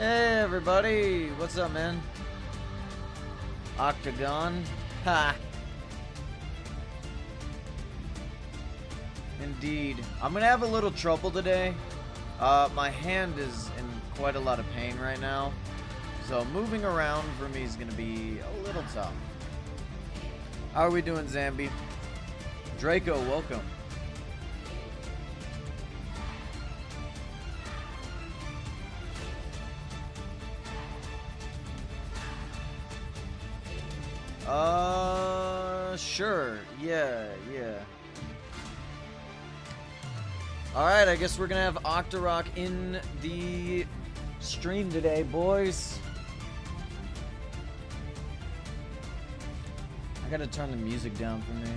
Hey everybody, what's up, man? Octagon, ha! Indeed, I'm gonna have a little trouble today. My hand is in quite a lot of pain right now, so moving around for me is gonna be a little tough. How are we doing, Zambi? Draco, welcome. Sure. Yeah. Alright, I guess we're gonna have Octorok in the stream today, boys. I gotta turn the music down for me.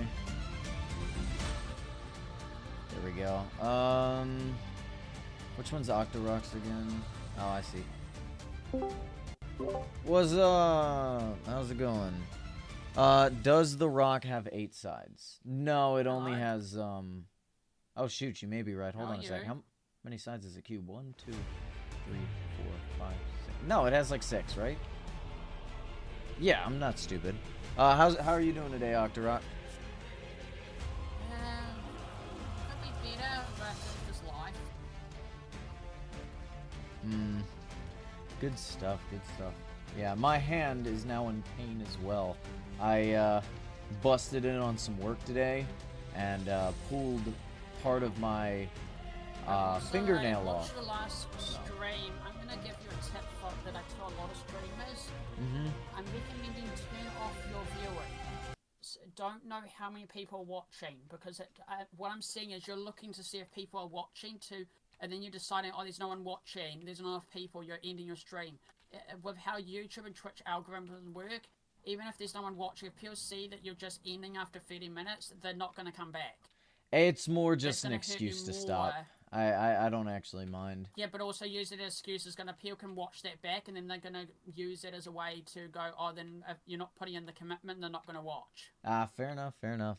There we go. Which one's Octorok's again? Oh, I see. What's up? How's it going? Does the rock have 8 sides? No, it only has, Oh, shoot, you may be right. Hold on a sec. How many sides is a cube? 1, 2, 3, 4, 5, 6. No, it has like 6, right? Yeah, I'm not stupid. How are you doing today, Octorok? Could be better, but it's just life. Good stuff, good stuff. Yeah, my hand is now in pain as well. I busted in on some work today and pulled part of my fingernail off. Watch the last stream. I'm gonna give you a tip that I tell a lot of streamers. I'm recommending turn off your viewing. Don't know how many people are watching, because what I'm seeing is you're looking to see if people are watching and then you're deciding, oh, there's no one watching, there's not enough people, you're ending your stream. With how YouTube and Twitch algorithms work, even if there's no one watching, if people see that you're just ending after 30 minutes, they're not going to come back. It's more just an excuse to stop. I don't actually mind. Yeah, but also use it as excuses. People can watch that back, and then they're gonna use it as a way to go, oh, then if you're not putting in the commitment, they're not gonna watch. Fair enough, fair enough.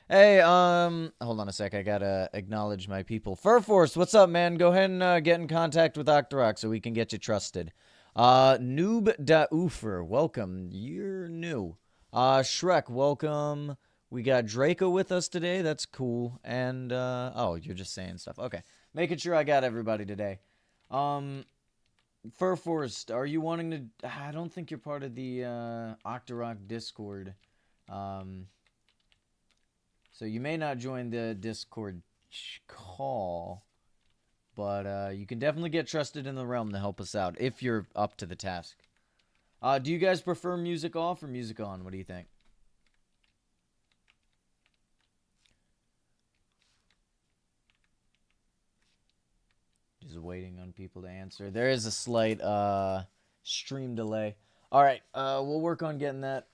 Hey, hold on a sec. I gotta acknowledge my people. Furforce, what's up, man? Go ahead and get in contact with Octorok so we can get you trusted. Noob Da Oofer, welcome. You're new. Shrek, welcome. We got Draco with us today. That's cool. And, oh, you're just saying stuff. Okay. Making sure I got everybody today. Furforce, are you wanting to... I don't think you're part of the, Octorok Discord. So you may not join the Discord call, but, you can definitely get trusted in the realm to help us out, if you're up to the task. Do you guys prefer music off or music on? What do you think? Just waiting on people to answer. There is a slight stream delay. Alright, we'll work on getting that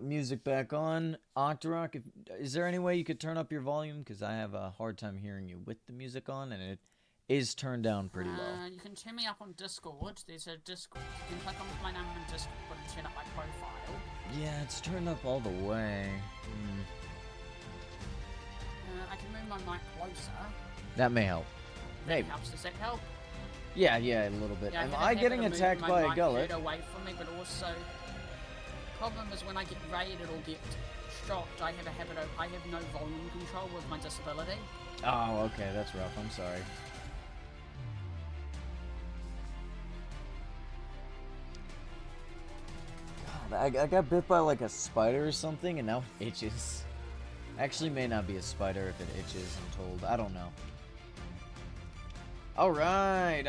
music back on. Octorok, is there any way you could turn up your volume? Because I have a hard time hearing you with the music on, and it is turned down pretty low. You can turn me up on Discord. There's a Discord. You can click on my name on Discord and turn up my profile. Yeah, it's turned up all the way. I can move my mic closer. That may help. Maybe. Helps. Does that help? Yeah, a little bit. Yeah, Am I getting attacked by a gullet? Away from me, but also, problem is when I get raided or get shocked, I have a habit of I have no volume control with my disability. Oh, okay, that's rough. I'm sorry. God, I got bit by like a spider or something, and now it itches. Actually, may not be a spider if it itches. I'm told. I don't know. All right,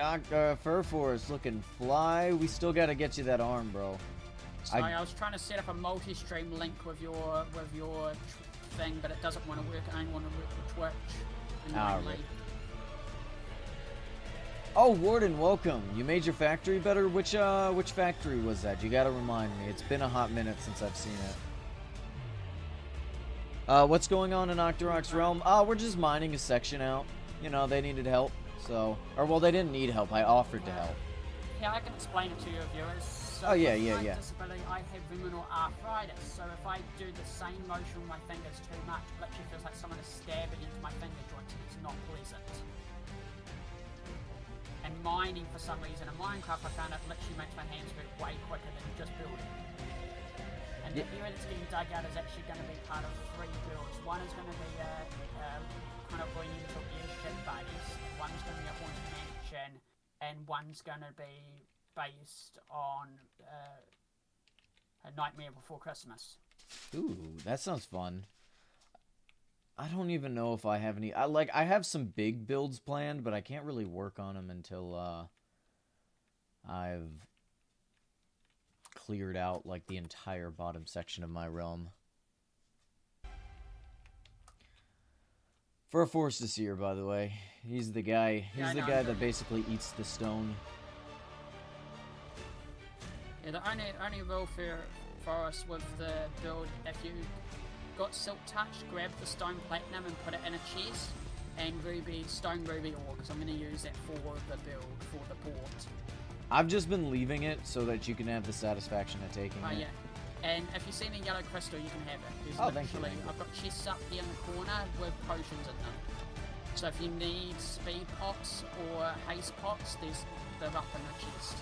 Furforce looking fly. We still gotta get you that arm, bro. Sorry, I was trying to set up a multi-stream link with your thing, but it doesn't want to work. I only want to work with Twitch. Right. Oh, Warden, welcome. You made your factory better. Which factory was that? You gotta remind me. It's been a hot minute since I've seen it. What's going on in Octorok's realm? We're just mining a section out. You know, they needed help. So, well, they didn't need help. I offered to help. Yeah, I can explain it to your viewers. So oh, yeah. Disability, I have rheumatoid arthritis, so if I do the same motion with my fingers too much, it literally feels like someone is stabbing into my finger joints, and it's not pleasant. And mining, for some reason, in Minecraft, I found it literally makes my hands work way quicker than just building. And the area that's getting dug out is actually going to be part of 3 builds. One is going to be kind of going into airship base, one's going to be a haunted mansion, and one's going to be based on A Nightmare Before Christmas. Ooh, that sounds fun. I don't even know if I have any. I have some big builds planned, but I can't really work on them until I've cleared out like the entire bottom section of my realm. For a Force to Seer, by the way, he's the guy. He's the guy that basically eats the stone. Yeah, the only rule for us with the build, if you got Silk Touch, grab the Stone Platinum and put it in a chest, and Stone Ruby ore, because I'm going to use that for the build, for the port. I've just been leaving it so that you can have the satisfaction of taking it. Yeah. And if you see any yellow crystal, you can have it. There's thank you. I've got chests up here in the corner with potions in them. So if you need speed pots or haste pots, they're up in the chest.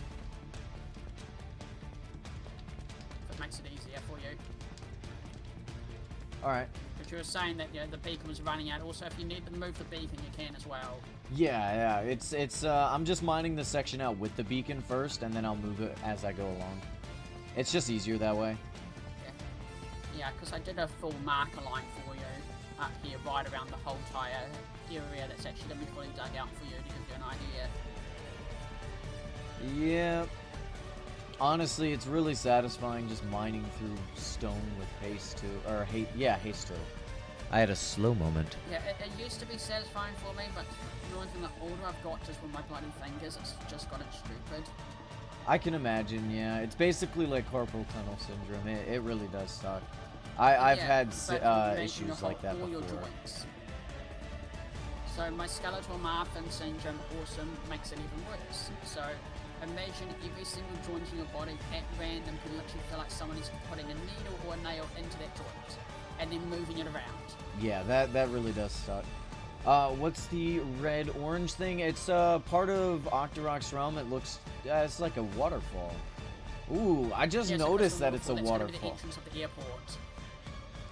If it makes it easier for you. Alright. But you were saying that the beacon was running out. Also, if you need to move the beacon, you can as well. Yeah. It's I'm just mining the section out with the beacon first, and then I'll move it as I go along. It's just easier that way. Yeah, because I did a full marker line for you up here, right around the whole entire area that's actually going to be fully dug out for you to give you an idea. Yeah. Honestly, it's really satisfying just mining through stone with haste too. Or, haste too. I had a slow moment. Yeah, it used to be satisfying for me, but the only thing the older I've got just with my bloody fingers, it's just got it stupid. I can imagine, yeah. It's basically like carpal tunnel syndrome. It really does suck. I've had issues like that before. So my skeletal Marfan syndrome also makes it even worse. So imagine every single joint in your body at random can literally feel like someone is putting a needle or a nail into that joint and then moving it around. Yeah, that really does suck. What's the red-orange thing? It's part of Octorok's realm. It looks, it's like a waterfall. Ooh, I just noticed that it's a waterfall. That's the entrance of the airport.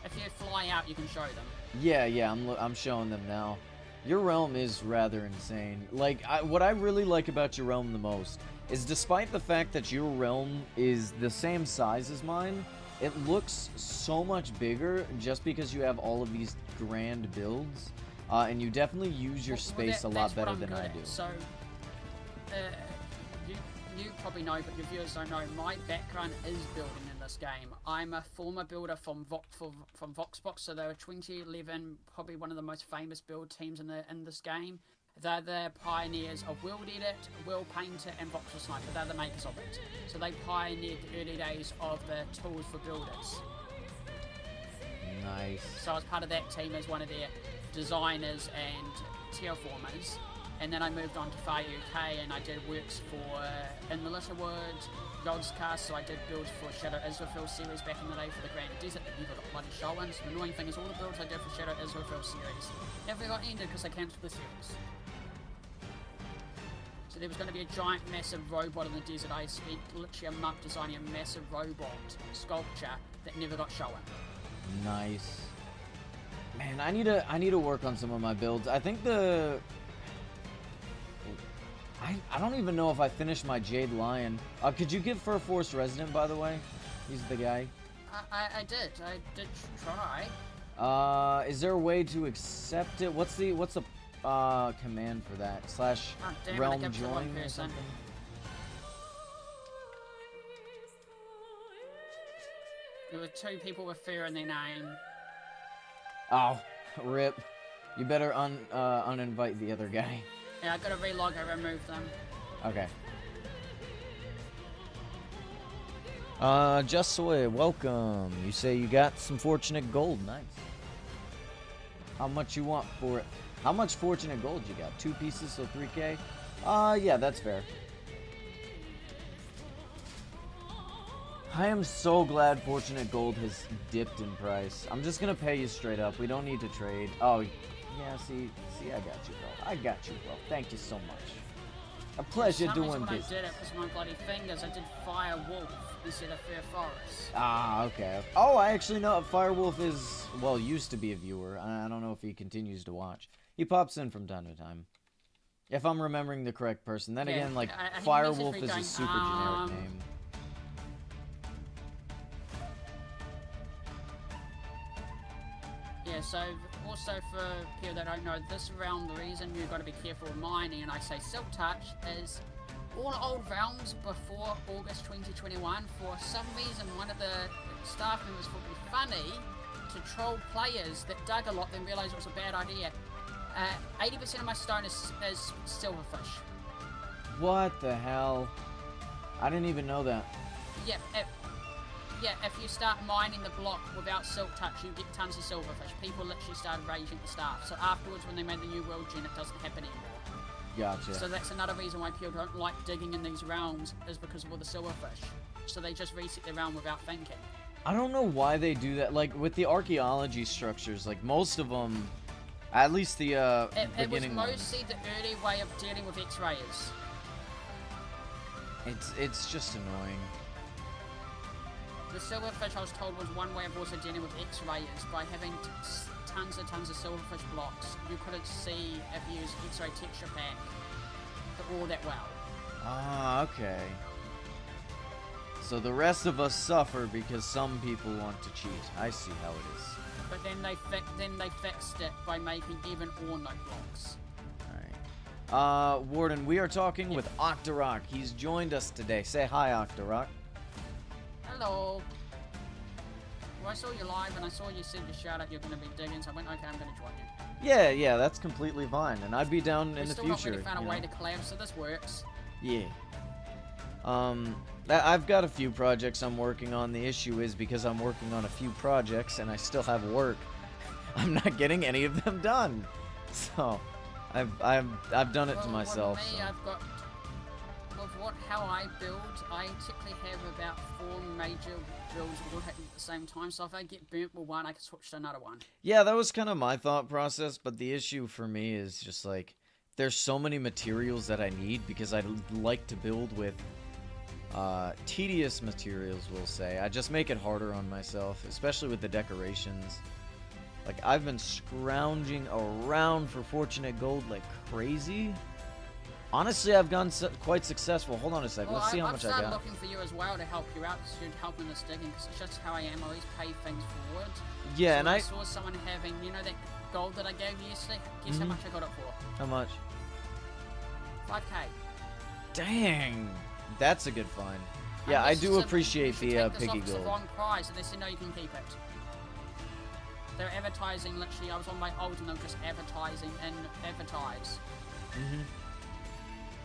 If you fly out, you can show them. Yeah, I'm showing them now. Your realm is rather insane. Like, what I really like about your realm the most is despite the fact that your realm is the same size as mine, it looks so much bigger just because you have all of these grand builds. And you definitely use your space a lot better than I do. So, you probably know, but your viewers don't know, my background is building in this game. I'm a former builder from Voxbox, so they were 2011, probably one of the most famous build teams in this game. They're the pioneers of World Edit, World Painter, and Voxel Sniper. They're the makers of it. So they pioneered the early days of the tools for builders. Nice. So I was part of that team as one of their designers and terraformers, and then I moved on to Far UK and I did works for In the Litterwood, God's Cast, so I did builds for Shadow Israfel series back in the day for the Grand Desert that never got bloody shown. So the annoying thing is all the builds I did for Shadow Israfel series never got ended because they cancelled the series. So there was going to be a giant massive robot in the desert. I spent literally a month designing a massive robot sculpture that never got shown. Nice. Man, I need to work on some of my builds. I think I don't even know if I finished my Jade Lion. Could you give Fur Force Resident, by the way? He's the guy. I did try. Is there a way to accept it? What's the command for that? Slash realm join or something? There were 2 people with fear in their name. Oh, rip. You better uninvite the other guy. Yeah, I gotta relog, I removed them. Okay. Just Soy, welcome. You say you got some Fortunate Gold. Nice. How much you want for it? How much Fortunate Gold you got? 2 pieces, so 3K? Yeah, that's fair. I am so glad Fortunate Gold has dipped in price. I'm just gonna pay you straight up. We don't need to trade. Oh, yeah, see, I got you, bro. I got you, bro. Thank you so much. A pleasure For some reason doing when business. I did it with my bloody fingers, I did Fire Wolf instead of Fair Forest. Ah, okay. Oh, I actually know Firewolf is, well, used to be a viewer. I don't know if he continues to watch. He pops in from time to time. If I'm remembering the correct person. Then Yeah, again, like, he Firewolf messaged me is a going, super generic name. Yeah, so also for people that don't know, this round, the reason you've got to be careful with mining, and I say Silk Touch, is all old rounds before August 2021, for some reason one of the staff members thought it'd be funny to troll players that dug a lot, then realised it was a bad idea. 80% of my stone is silverfish. What the hell? I didn't even know that. Yeah, if you start mining the block without Silk Touch, you get tons of silverfish. People literally started raging at the staff. So afterwards, when they made the new world gen, it doesn't happen anymore. Gotcha. So that's another reason why people don't like digging in these rounds, is because of all the silverfish. So they just reset their round without thinking. I don't know why they do that. Like, with the archaeology structures, like, most of them, at least the beginning It was mostly the early way of dealing with X-rayers. It's just annoying. The silverfish, I was told, was one way of also dealing with X-rayers. By having tons of silverfish blocks, you couldn't see if you used X-ray texture pack all that well. Ah, okay. So the rest of us suffer because some people want to cheat. I see how it is. But then they fixed it by making even ore note blocks. Alright. Warden, we are talking with Octorok. He's joined us today. Say hi, Octorok. Hello. Well, I saw you live and I saw you said your shout out you're going to be digging, so I went, okay, I'm going to join you. Yeah, that's completely fine. And I'd be down in the still future. not really found a you way know? to collab, so this works. Yeah. I've got a few projects I'm working on. The issue is because I'm working on a few projects and I still have work, I'm not getting any of them done. So, I've done it to myself. For me, so. I've got, how I build, I typically have about 4 major builds all happening at the same time, so if I get burnt with one, I can switch to another one. Yeah, that was kind of my thought process, but the issue for me is just like, there's so many materials that I need because I like to build with tedious materials, we'll say. I just make it harder on myself, especially with the decorations. Like, I've been scrounging around for Fortunate Gold like crazy. Honestly, I've gone quite successful. Hold on a sec. Well, Let's see how much I got. I've started looking for you as well to help you out, to help in this digging, because it's just how I am. I always pay things forward. Yeah, so and I saw someone having, you know that gold that I gave you yesterday? Guess how much I got it for? How much? 5k. Dang. That's a good find. Yeah, I do appreciate the piggy It's the gold. wrong price, and they said no, you can keep it. They're advertising, literally, I was on my hold and they were just advertising and advertise.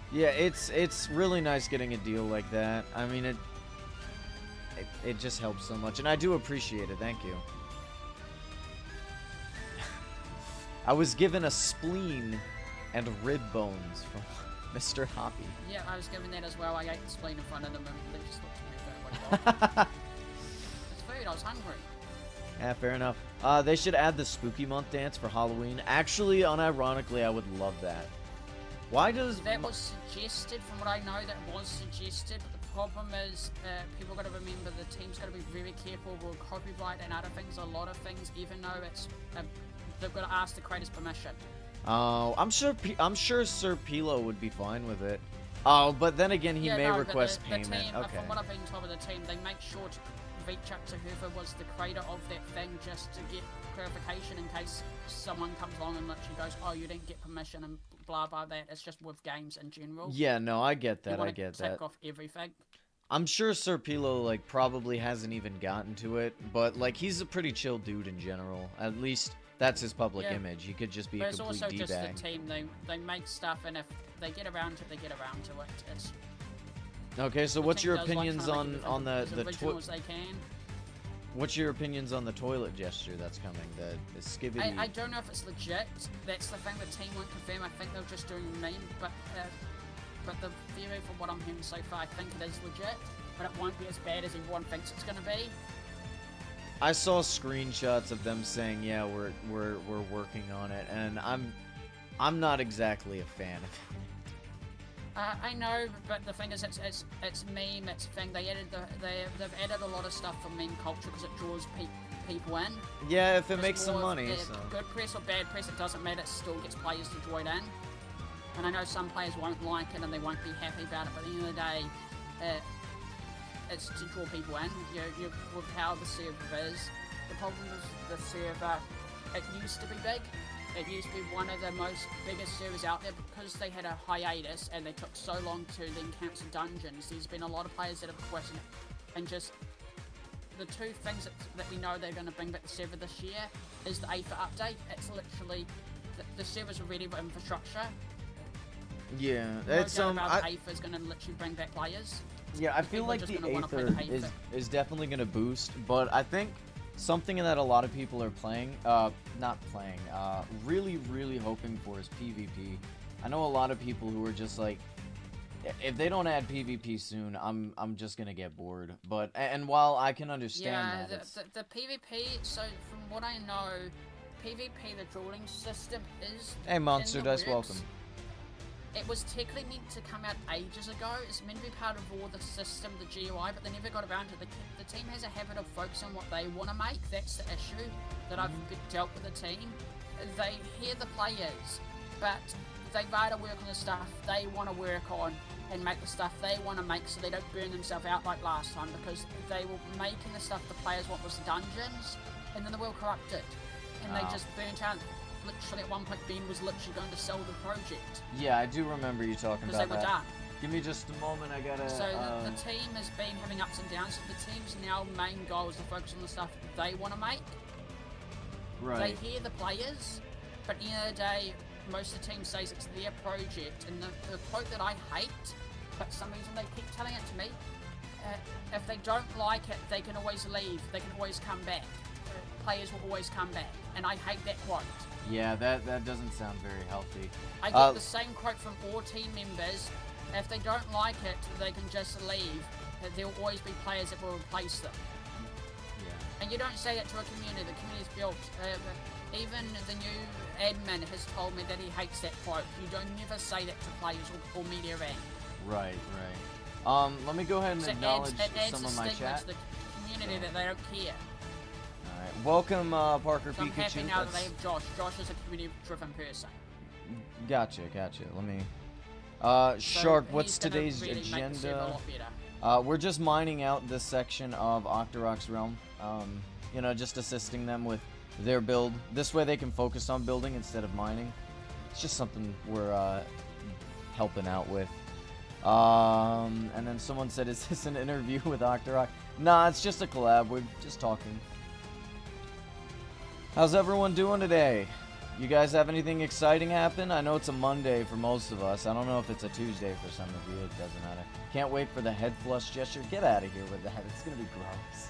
Yeah, it's really nice getting a deal like that. I mean, it just helps so much, and I do appreciate it. Thank you. I was given a spleen and rib bones from Mr. Hoppy. Yeah, I was given that as well. I ate the spleen in front of them and they just looked at me going, what do you want? It's food, I was hungry. Yeah, fair enough. They should add the Spooky Month dance for Halloween. Actually, unironically, I would love that. Why does... That was suggested, from what I know, that was suggested, but the problem is, people got to remember the team's got to be very careful with copyright and other things, a lot of things, even though it's, they've got to ask the creators permission. Oh, I'm sure Sir Pilo would be fine with it. Oh, but then again, he may request the payment. Team, okay. From what I've been told by the team, they make sure to reach out to whoever was the creator of that thing just to get clarification in case someone comes along and literally goes, oh, you didn't get permission and blah blah that. It's just with games in general. Yeah, no, I get that. I get take that. off everything. I'm sure Sir Pilo like probably hasn't even gotten to it, but like he's a pretty chill dude in general. At least that's his public image. He could just be a complete But it's also D-bag. just the team. They make stuff, and if they get around to it, they get around to it. It's okay. So what's your opinions on the original as they can. What's your opinions on the toilet gesture that's coming? The skibidi. I don't know if it's legit. That's the thing. The team won't confirm. I think they're just doing a meme, but the theory from what I'm hearing so far, I think it is legit, but it won't be as bad as everyone thinks it's going to be. I saw screenshots of them saying, "Yeah, we're working on it," and I'm not exactly a fan of it. I know, but the thing is, it's meme, it's thing. They've added a lot of stuff for meme culture because it draws people in. Yeah, if it It's makes some more of, money. uh, So. Good press or bad press, it doesn't matter. It still gets players to join in. And I know some players won't like it and they won't be happy about it, but at the end of the day, it's to draw people in. You with how the server is. The problem is the server. It used to be big. It used to be one of the most biggest servers out there because they had a hiatus and they took so long to then cancel dungeons. There's been a lot of players that have questioned it, and just the two things that we know they're going to bring back the server this year is the AFA update. It's literally the servers are ready for infrastructure. Yeah, No it's doubt about AFA is going to literally bring back players. Yeah, I feel People are like just the gonna wanna play Aether the Aether. is definitely gonna boost, but I think something that a lot of people are playing, really hoping for is PvP. I know a lot of people who are just like, if they don't add PvP soon, I'm just gonna get bored. But and while I can understand Yeah, that, the PvP. So from what I know, PvP, the dueling system is. hey Monster in the Dice, works. welcome. It was technically meant to come out ages ago. It's meant to be part of all the system, the GUI, but they never got around to it. The team has a habit of focusing on what they want to make. That's the issue that I've dealt with the team. They hear the players, but they'd rather work on the stuff they want to work on and make the stuff they want to make so they don't burn themselves out like last time, because they were making the stuff the players want was dungeons, and then the world corrupted. And they just burnt out. Literally at one point Ben was literally going to sell the project Yeah, I do remember you talking because about they were that. done. Give me just a moment. I gotta. So the team has been having ups and downs. So the team's now main goal is to focus on the stuff they want to make. right. They hear the players, but at the end of the day, most of the team says it's their project. And the quote that I hate, but for some reason they keep telling it to me, if they don't like it, they can always leave. They can always come back. Players will always come back. And I hate that quote. Yeah, that doesn't sound very healthy. I get the same quote from all team members. If they don't like it, they can just leave. There will always be players that will replace them. Yeah. And you don't say that to a community. The community's built. Even the new admin has told me that he hates that quote. You don't never say that to players or media rank. Right. Let me go ahead and So acknowledge it adds some a of my stigma chat. to the community that they don't care. Alright, welcome Parker So I'm happy Pikachu. now that they have Josh. Josh is a community-driven person. Gotcha. Let me. So Shark, he's what's gonna today's really make the server a agenda? lot better. We're just mining out this section of Octorok's realm. Just assisting them with their build. This way they can focus on building instead of mining. It's just something we're helping out with. And then someone said, is this an interview with Octorok? Nah, it's just a collab. We're just talking. How's everyone doing today? You guys have anything exciting happen? I know it's a Monday for most of us. I don't know if it's a Tuesday for some of you. It doesn't matter. Can't wait for the head flush gesture. Get out of here with that. It's gonna be gross.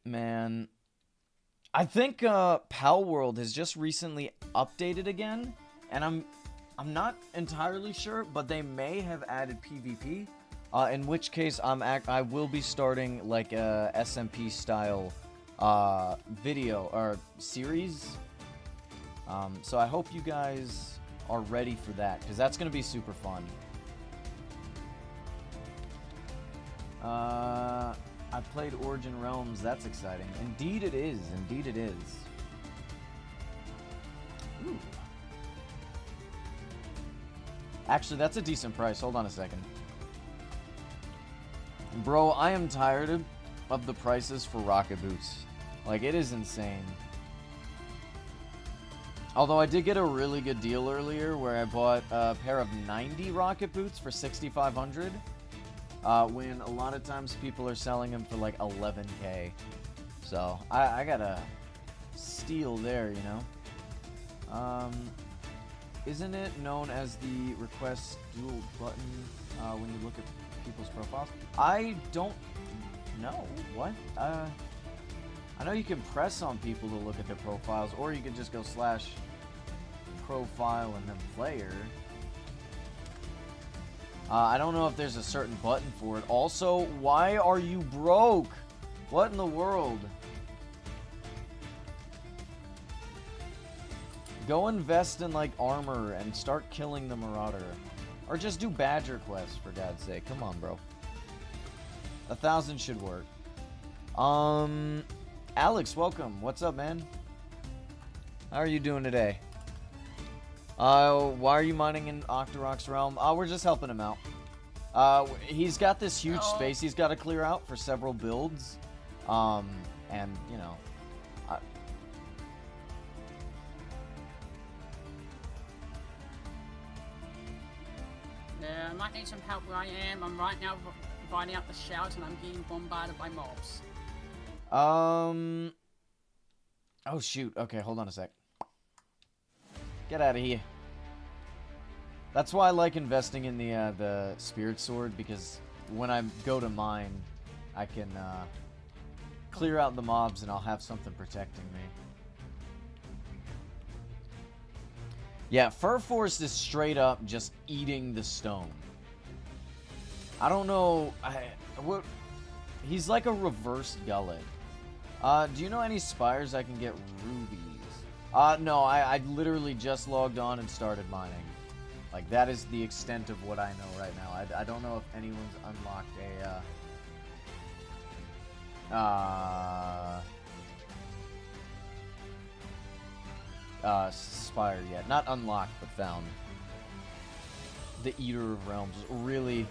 Man. I think Pal World has just recently updated again, and I'm not entirely sure, but they may have added PvP. In which case, I will be starting like a SMP style video or series. So I hope you guys are ready for that, because that's gonna be super fun. I played Origin Realms. That's exciting. Indeed it is. Indeed it is. Ooh. Actually, that's a decent price. Hold on a second. Bro, I am tired of the prices for rocket boots. Like, it is insane. Although I did get a really good deal earlier where I bought a pair of 90 rocket boots for 6,500. When a lot of times people are selling them for like 11K. So, I got a steal there, you know? Isn't it known as the request dual button when you look at people's profiles? I don't know. What? I know you can press on people to look at their profiles, or you can just go / profile and then player. I don't know if there's a certain button for it. Also, why are you broke? What in the world? Go invest in, like, armor and start killing the Marauder. Or just do Badger quests, for God's sake. Come on, bro. 1,000 should work. Alex, welcome. What's up, man? How are you doing today? Why are you mining in Octorok's realm? We're just helping him out. He's got this huge space he's got to clear out for several builds. And, you know... Yeah, I might need some help where I am. I'm right now riding out the shouts and I'm being bombarded by mobs. Oh, shoot. Okay, hold on a sec. Get out of here. That's why I like investing in the Spirit Sword, because when I go to mine, I can clear out the mobs and I'll have something protecting me. Yeah, Furforce is straight up just eating the stone. I don't know... he's like a reverse gullet. Do you know any spires I can get rubies? No, I literally just logged on and started mining. Like, that is the extent of what I know right now. I don't know if anyone's unlocked a... spire yet. Not unlocked, but found. The Eater of Realms. Really...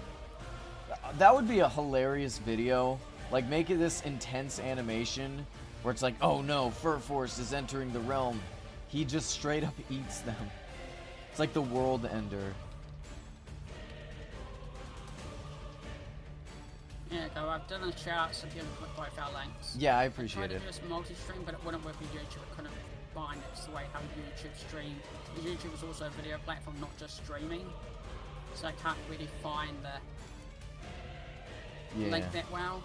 That would be a hilarious video. Like, make it this intense animation where it's like, oh no, Furforce is entering the realm. He just straight up eats them. It's like the world ender. Yeah, go. I've done a shout, so give both our links. Yeah, I appreciate it. I tried to do this multi-stream, but it wouldn't work with YouTube. It couldn't bind. It's the way how YouTube stream. YouTube is also a video platform, not just streaming. So I can't really find the link that well.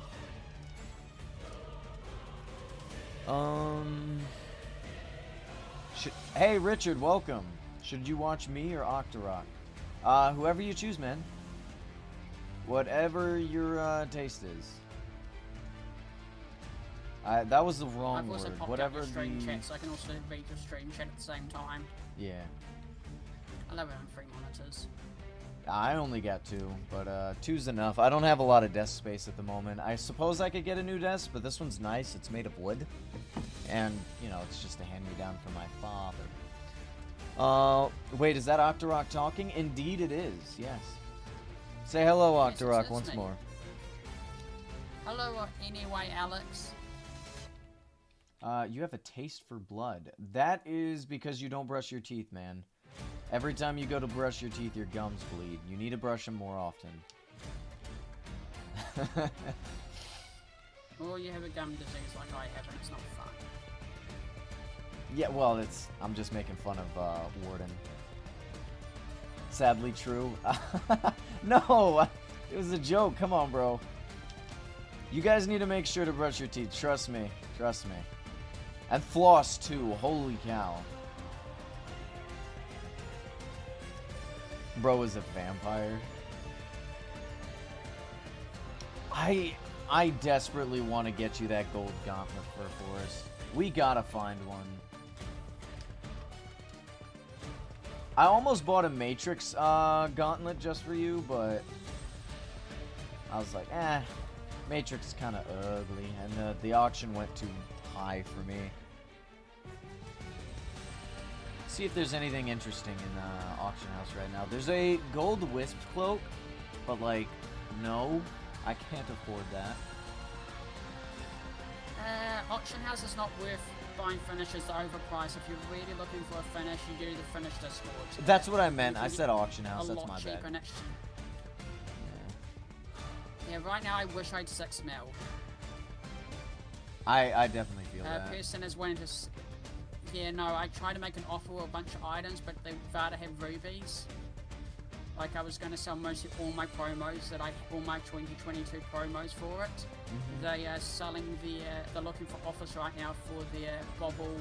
Hey, Richard, welcome. Should you watch me or Octorok? Whoever you choose, man. Whatever your taste is. That was the wrong word. Whatever the stream chat, so I can also read your stream chat at the same time. Yeah. I love having 3 monitors. I only got 2, but 2's enough. I don't have a lot of desk space at the moment. I suppose I could get a new desk, but this one's nice. It's made of wood. And, you know, it's just a hand-me-down from my father. Wait, is that Octorok talking? Indeed it is, yes. Say hello, Octorok, once more. Hello, anyway, Alex. You have a taste for blood. That is because you don't brush your teeth, man. Every time you go to brush your teeth, your gums bleed. You need to brush them more often. Or you have a gum disease like I have, and it's not fun. Yeah, well, I'm just making fun of Warden. Sadly true. No! It was a joke. Come on, bro. You guys need to make sure to brush your teeth. Trust me. Trust me. And floss, too. Holy cow. Bro is a vampire. I desperately want to get you that gold gauntlet for Forest. We gotta find one. I almost bought a Matrix gauntlet just for you, but I was like, Matrix is kind of ugly, and the auction went too high for me. See if there's anything interesting in the auction house right now. There's a gold wisp cloak, but like, no, I can't afford that. Auction house is not worth buying finishes overpriced. If you're really looking for a finish, you do the finish discords. That's what I meant. I said auction house. That's my bad. Yeah, right now I wish I'd 6 mil. I definitely feel that. Person is wanting to... Yeah, no, I tried to make an offer with a bunch of items, but they'd rather have rubies. Like, I was going to sell mostly all my promos, all my 2022 promos for it. Mm-hmm. They are selling they're looking for offers right now for the Bobble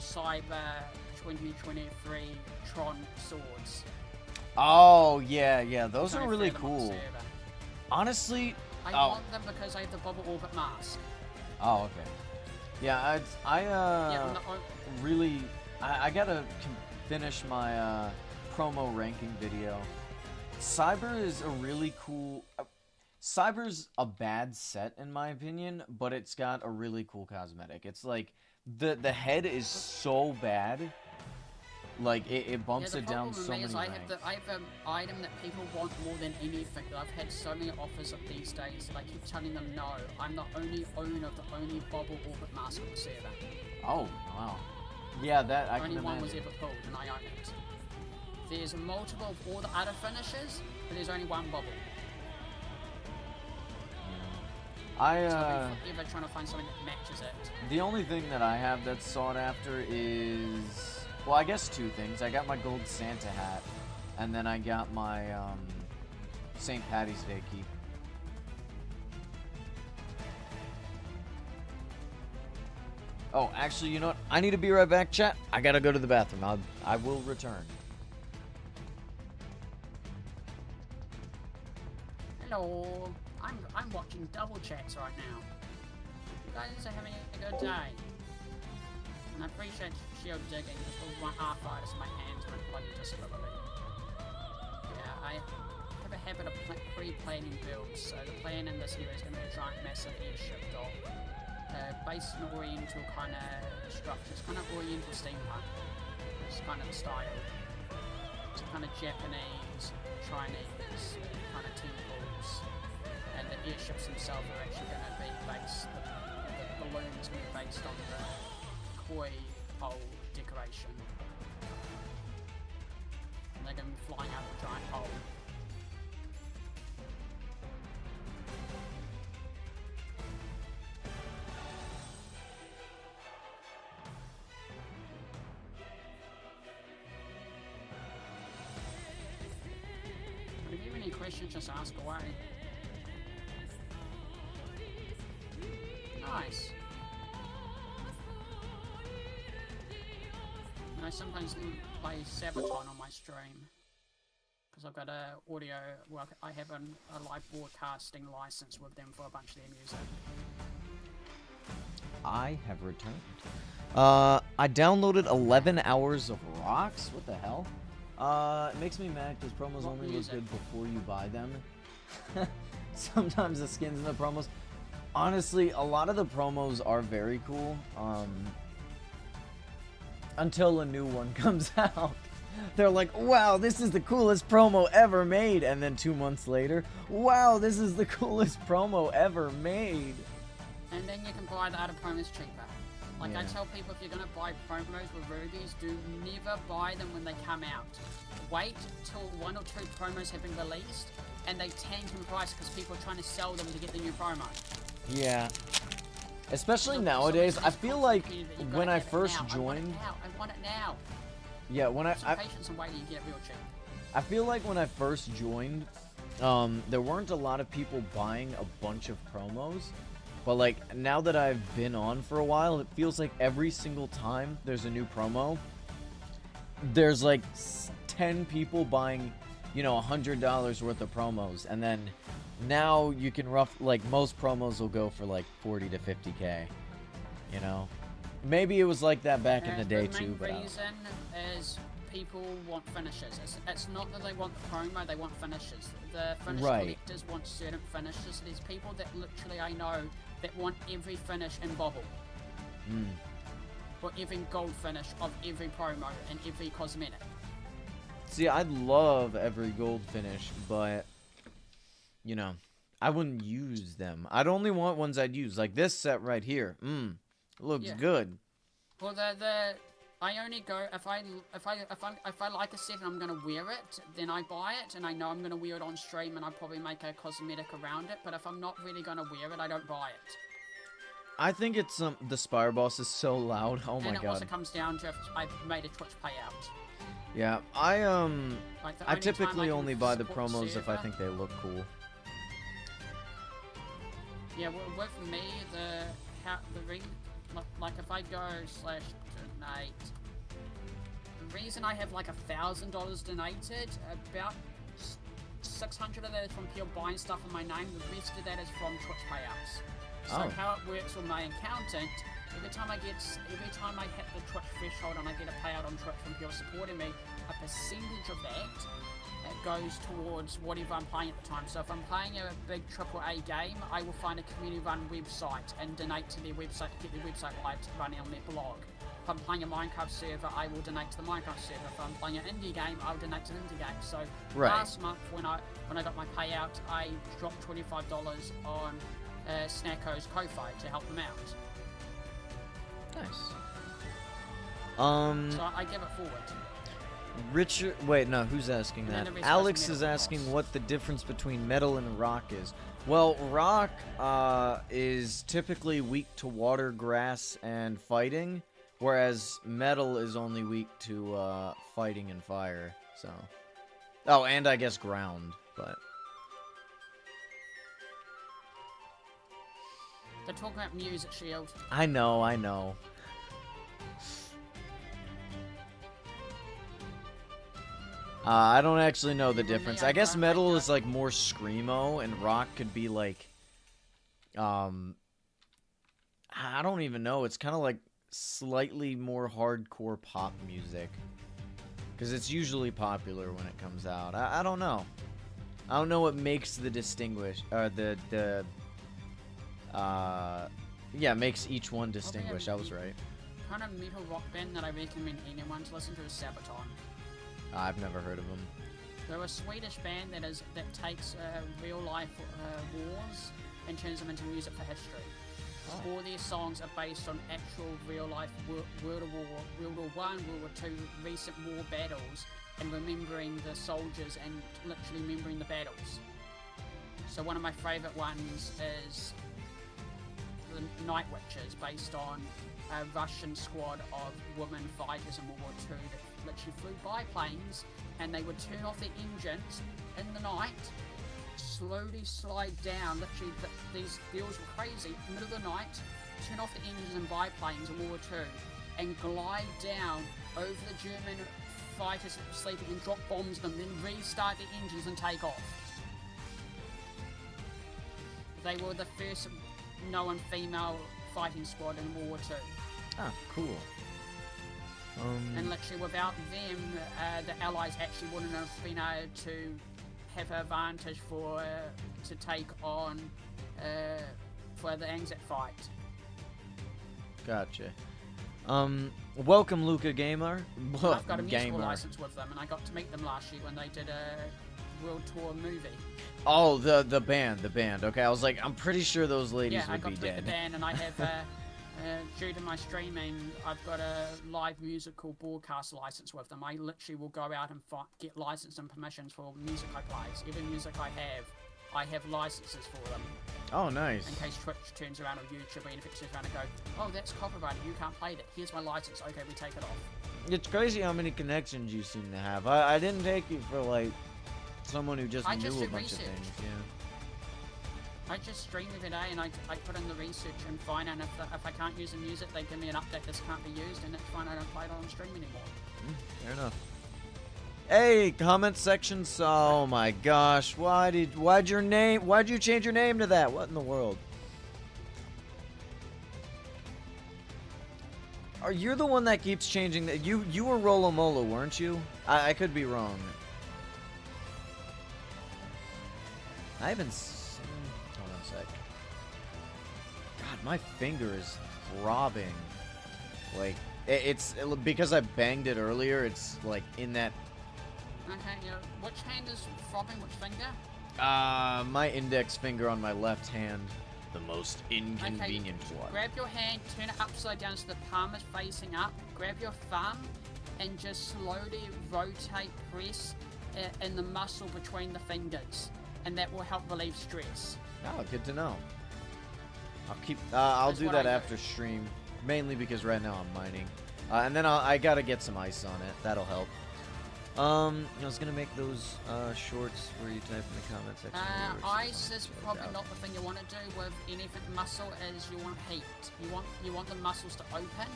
Cyber 2023 Tron swords. Oh, yeah, those are really cool. Honestly, I want them because I have the Bubble Orbit mask. Oh, okay. Yeah, I really I gotta finish my promo ranking video. Cyber is a really cool. Cyber's a bad set in my opinion, but it's got a really cool cosmetic. It's like the head is so bad, like it bumps it down so many ranks. I have an item that people want more than anything. That I've had so many offers of these days that I keep telling them no. I'm the only owner of the only bubble orbit mask on the server. Oh wow, yeah, that I can imagine. Only one was ever pulled, and I own it. There's multiple of all the other finishes, but there's only one bubble. So if they're trying to find something that matches it. The only thing that I have that's sought after is, well, I guess two things. I got my gold Santa hat, and then I got my St. Patty's Day key. Oh, actually, you know what? I need to be right back, chat. I gotta go to the bathroom. I will return. Hello. I'm watching double chats right now. You guys are having a good day. And I appreciate shield digging just for my arthritis in my hands and my bloody disability. Yeah, I have a habit of pre-planning builds, so the plan in this area is going to be a giant massive airship dock. Based on oriental kind of structure. It's kind of oriental steampunk. It's kind of the style. It's kind of Japanese, Chinese kind of temples. And the airships themselves are actually going to be based, the balloon is going to be based on the koi pole decoration. And they're going to be flying out of a giant hole. If you have any questions, just ask away. Nice. I sometimes play Sabaton on my stream because I've got a audio. Well, I have a live broadcasting license with them for a bunch of their music. I have returned. I downloaded 11 hours of rocks. What the hell? It makes me mad because promos only look good before you buy them. Sometimes the skins in the promos. Honestly, a lot of the promos are very cool. Until a new one comes out. They're like, wow, this is the coolest promo ever made. And then 2 months later, wow, this is the coolest promo ever made. And then you can buy the other promos cheaper. Like I tell people, if you're going to buy promos with rubies, do never buy them when they come out. Wait till 1 or 2 promos have been released and they tank in price because people are trying to sell them to get the new promo. Yeah. Especially nowadays, I feel like when I first joined... I want it now. Yeah, when patience and waiting, you get real cheap. I feel like when I first joined, there weren't a lot of people buying a bunch of promos. But like, now that I've been on for a while, it feels like every single time there's a new promo, there's like 10 people buying, you know, $100 worth of promos. And then now you can like most promos will go for like 40 to 50k, you know. Maybe it was like that back in the day too, but the main reason is people want finishes. It's not that they want the promo, they want finishes. The finish collectors want certain finishes. There's people that literally I know that want every finish in bubble. Or every gold finish of every promo and every cosmetic. See, I'd love every gold finish, but you know, I wouldn't use them. I'd only want ones I'd use, like this set right here. Looks good. Well, I only go if I like a set and I'm gonna wear it, then I buy it, and I know I'm gonna wear it on stream, and I probably make a cosmetic around it. But if I'm not really gonna wear it, I don't buy it. I think it's the Spire Boss is so loud. Oh my god. And it also comes down to if I've made a Twitch payout. Yeah, I typically only buy the promos if I think they look cool. Yeah, well, with me, like if I go /donate, the reason I have like $1,000 donated, about 600 of that is from people buying stuff in my name. The rest of that is from Twitch payouts. So Oh. how it works with my accountant, every time I hit the Twitch threshold and I get a payout on Twitch from people supporting me, a percentage of that goes towards whatever I'm playing at the time. So if I'm playing a big AAA game, I will find a community-run website and donate to their website to get their website live running on their blog. If I'm playing a Minecraft server, I will donate to the Minecraft server. If I'm playing an indie game, I'll donate to the indie game. So Right. last month when I got my payout, I dropped $25 on Snacko's Ko-Fi to help them out. Nice. So I give it forward. Richard, wait, no, who's asking And then that? the rest Alex goes is metal, of asking course. what the difference between metal and rock is. Well, rock is typically weak to water, grass, and fighting, whereas metal is only weak to fighting and fire. So, oh, and I guess ground, but They're talking about Music Shield. I know. I don't actually know the Even me, difference. I I guess don't metal like is like more screamo, and rock could be like, I don't even know. It's kind of like slightly more hardcore pop music, because it's usually popular when it comes out. I don't know. I don't know what makes the makes each one distinguish. I was right. Kind of metal rock band that I recommend anyone to listen to is Sabaton. I've never heard of them. They're a Swedish band that takes real life wars and turns them into music for history. Oh. All their songs are based on actual real life World War One, World War Two, recent war battles, and remembering the soldiers and literally remembering the battles. So one of my favourite ones is the Night Witches, based on a Russian squad of women fighters in World War II that literally flew biplanes, and they would turn off their engines in the night, slowly slide down. Literally, these girls were crazy. Middle of the night, turn off the engines in biplanes in World War II, and glide down over the German fighters that were sleeping and drop bombs them, then restart the engines and take off. They were the first known female fighting squad in World War II. Ah, cool. And literally without them, the Allies actually wouldn't have been able to have an advantage to take on for the Anzac fight. Gotcha. Welcome, Luca Gamer. I've got a musical Gamer. license with them, and I got to meet them last year when they did a world tour movie. Oh, the band. Okay, I was like, I'm pretty sure those ladies Yeah, I would got be to meet the dead. band, and I have, due to my streaming, I've got a live musical broadcast license with them. I literally will go out and get license and permissions for music I play. So every music I have licenses for them. Oh, nice. In case Twitch turns around or YouTube or anything turns around and go, oh, that's copyrighted, you can't play that. Here's my license. Okay, we take it off. It's crazy how many connections you seem to have. I didn't take you for like someone who just I knew just a did bunch of research. things. Yeah. I just stream every day, and I put in the research and find out if I can't use the music, they give me an update this can't be used, and that's fine. I don't play it on stream anymore. Fair enough. Hey, comment section. Oh my gosh, why'd you change your name to that? What in the world? Are you the one that keeps changing that? You were Rolomolo, weren't you? I could be wrong. I haven't seen... Hold on a sec. God, my finger is throbbing. Like, it's because I banged it earlier, it's like in that... Okay, which hand is throbbing, which finger? My index finger on my left hand. The most inconvenient one. Grab your hand, turn it upside down so the palm is facing up. Grab your thumb and just slowly rotate, press in the muscle between the fingers, and that will help relieve stress. Oh, good to know. I'll That's do what that I do. after stream, mainly because right now I'm mining, and then I gotta get some ice on it. That'll help. I was gonna make those shorts where you type in the comment section. Ice is probably not the thing you want to do with anything muscle, as you want heat. You want the muscles to open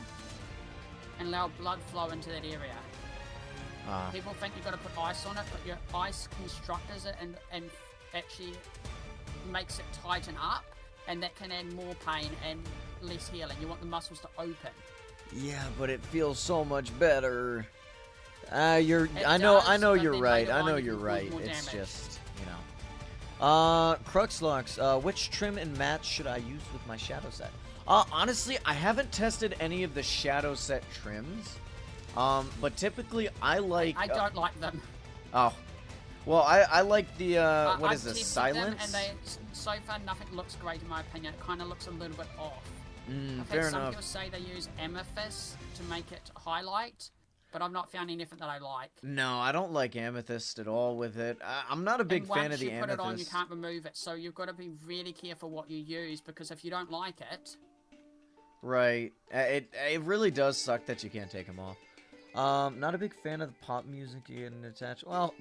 and allow blood flow into that area. People think you've got to put ice on it, but your ice constructors it and actually makes it tighten up, and that can add more pain and less healing. You want the muscles to open. Yeah, but it feels so much better. I know But you're then right. later I on know you you're can right. cause more It's damage. just, Cruxlux, which trim and match should I use with my shadow set? Honestly, I haven't tested any of the shadow set trims. But typically I like. I don't like them. Oh, well, I like the what I've is this? tested Silence. them and so far nothing looks great in my opinion. It kind of looks a little bit off. I've Fair had some enough. people say they use amethyst to make it highlight, but I've not found anything that I like. No, I don't like amethyst at all with it. I'm not a big And fan of the once you put amethyst. it on, you can't remove it, so you've got to be really careful what you use, because if you don't like it... Right. It really does suck that you can't take them off. Not a big fan of the pop music you get attached. Well,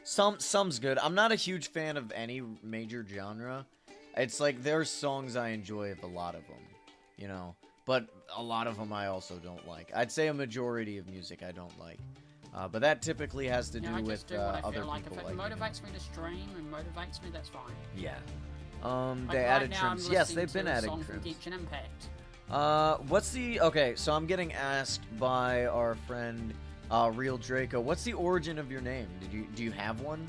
some's good. I'm not a huge fan of any major genre. It's like there's songs I enjoy of a lot of them, but a lot of them I also don't like. I'd say a majority of music I don't like. But that typically has to do I with just do what I other feel like. If people it liking motivates me to stream and motivates me, that's fine. Yeah. Like They right added now, trims. I'm Yes, listening they've been to a adding song from trims. Genshin Impact. Okay, so I'm getting asked by our friend Real Draco, what's the origin of your name? Do you have one?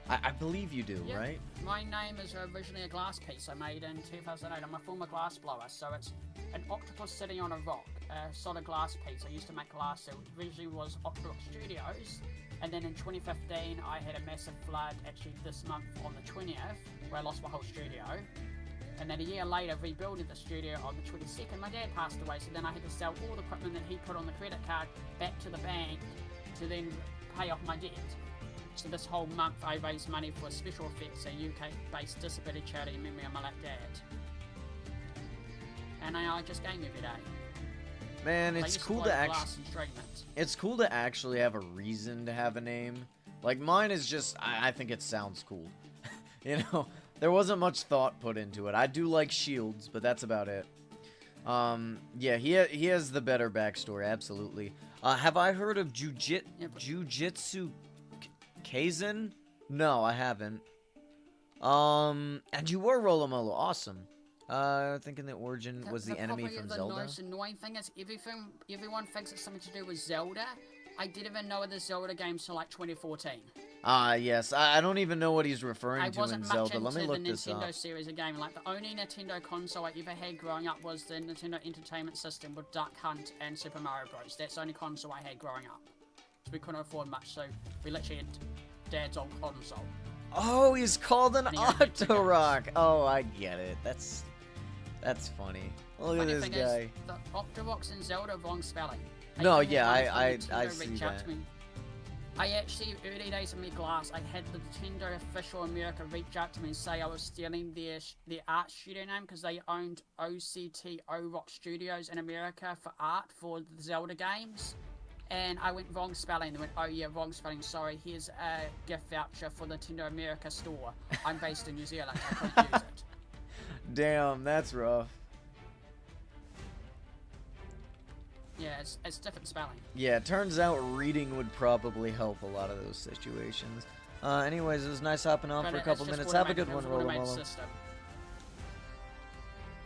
I believe you do, Yeah. right? My name is originally a glass piece I made in 2008. I'm a former glass blower, so it's an octopus sitting on a rock, a solid glass piece. I used to make glass. It originally was Octorock Studios, and then in 2015 I had a massive flood, actually this month on the 20th, where I lost my whole studio. And then a year later, rebuilding the studio on the 22nd, my dad passed away, so then I had to sell all the equipment that he put on the credit card back to the bank to then pay off my debt. So this whole month I raised money for Special Effects, a UK-based disability charity in memory of my late dad. And I just game every day. Man, I it's used cool blow to glass actually. and stream it. It's cool to actually have a reason to have a name. Like mine is just, I think it sounds cool. There wasn't much thought put into it. I do like shields, but that's about it. Yeah, he has the better backstory, absolutely. Have I heard of Jujitsu Kaisen? No, I haven't. And you were Rolomolo, awesome. Thinking the origin was the enemy from Zelda. The most annoying thing is everyone thinks it's something to do with Zelda. I didn't even know of the Zelda games till like 2014. Yes. I don't even know what he's referring to in wasn't much Zelda. into Let me look the this Nintendo up. series of game. Like the only Nintendo console I ever had growing up was the Nintendo Entertainment System with Duck Hunt and Super Mario Bros. That's the only console I had growing up. So we couldn't afford much, so we literally had Dad's old console. Oh, he's called an And he only had two Octorok. Oh, I get it. That's funny. Look at Funny this thing guy. is, the Octoroks in Zelda wrong spelling. No, even yeah, had guys from I Nintendo see reach out that. to me. I actually, early days of me glass, I had the Nintendo official America reach out to me and say I was stealing their art studio name because they owned OCT O-Rock Studios in America for art for the Zelda games. And I went wrong spelling. They went, oh yeah, wrong spelling, sorry, here's a gift voucher for the Nintendo America store. I'm based in New Zealand, I couldn't use it. Damn, that's rough. Yeah, it's different spelling. Yeah, it turns out reading would probably help a lot of those situations. Anyways, it was nice hopping on But for a it's couple just minutes. Have a automated- good one, it was an automated Rolomolo. system.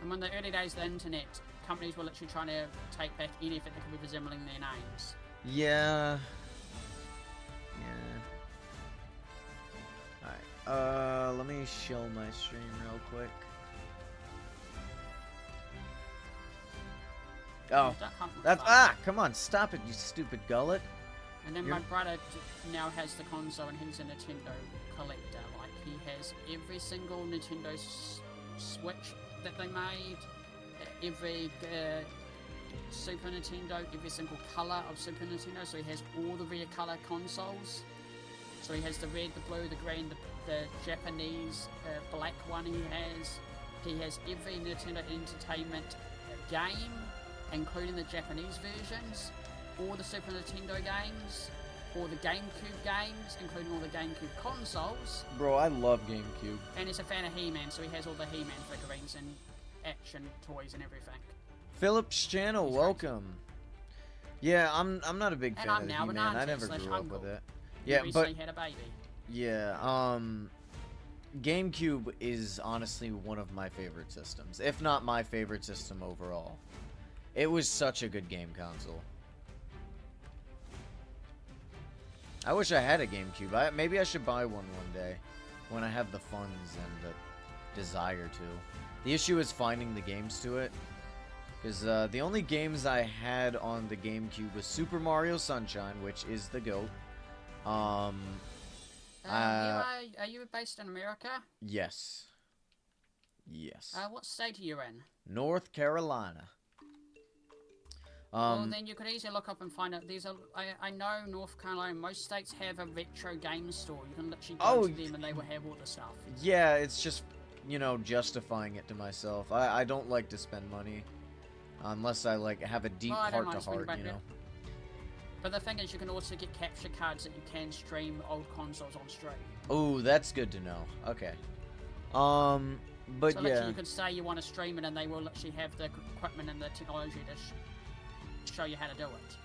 And when the early days of the internet, companies were literally trying to take back anything that could be resembling their names. Yeah. Alright, let me show my stream real quick. Oh, Duck Hunt was that's, fun. come on, stop it, you stupid gullet. And then you're- my brother now has the console and he's a Nintendo collector. Like, he has every single Nintendo Switch that they made, every Super Nintendo, every single color of Super Nintendo, so he has all the rare color consoles. So he has the red, the blue, the green, the Japanese black one he has every Nintendo Entertainment game, including the Japanese versions, all the Super Nintendo games, all the GameCube games, including all the GameCube consoles, Bro, I love GameCube. and he's a fan of He-Man, so he has all the He-Man figurines and action toys and everything. Phillips channel, He's welcome. Yeah, I'm not a big And fan I'm of the now an He-Man. I auntie never slash grew up uncle. with it. He Yeah, but recently had a baby. yeah, GameCube is honestly one of my favorite systems, if not my favorite system overall. It was such a good game console. I wish I had a GameCube. Maybe I should buy one day when I have the funds and the desire to. The issue is finding the games to it. Because the only games I had on the GameCube was Super Mario Sunshine, which is the GOAT. Are you based in America? Yes. Yes. What state are you in? North Carolina. Well, then you could easily look up and find out. I know North Carolina, most states have a retro game store. You can literally go to them and they will have all the stuff. Yeah, it's just, you know, justifying it to myself. I don't like to spend money. Unless I, like, have a deep heart-to-heart, you know. But the thing is, you can also get capture cards that you can stream old consoles on stream. Oh, that's good to know. Okay. But so yeah. You could say you want to stream it, and they will actually have the equipment and the technology to show you how to do it.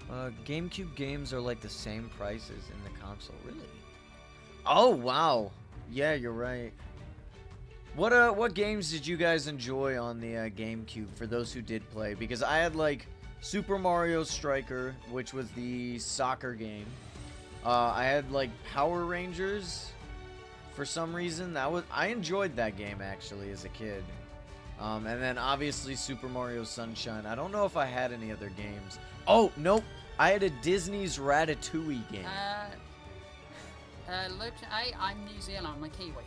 Right. GameCube games are like the same prices in the console. Really? Oh, wow. Yeah, you're right. What games did you guys enjoy on the GameCube for those who did play? Because I had like Super Mario Striker, which was the soccer game. I had like Power Rangers for some reason. I enjoyed that game actually as a kid. And then obviously Super Mario Sunshine. I don't know if I had any other games. Oh, nope. I had a Disney's Ratatouille game. Luke, I'm New Zealand. I'm a Kiwi.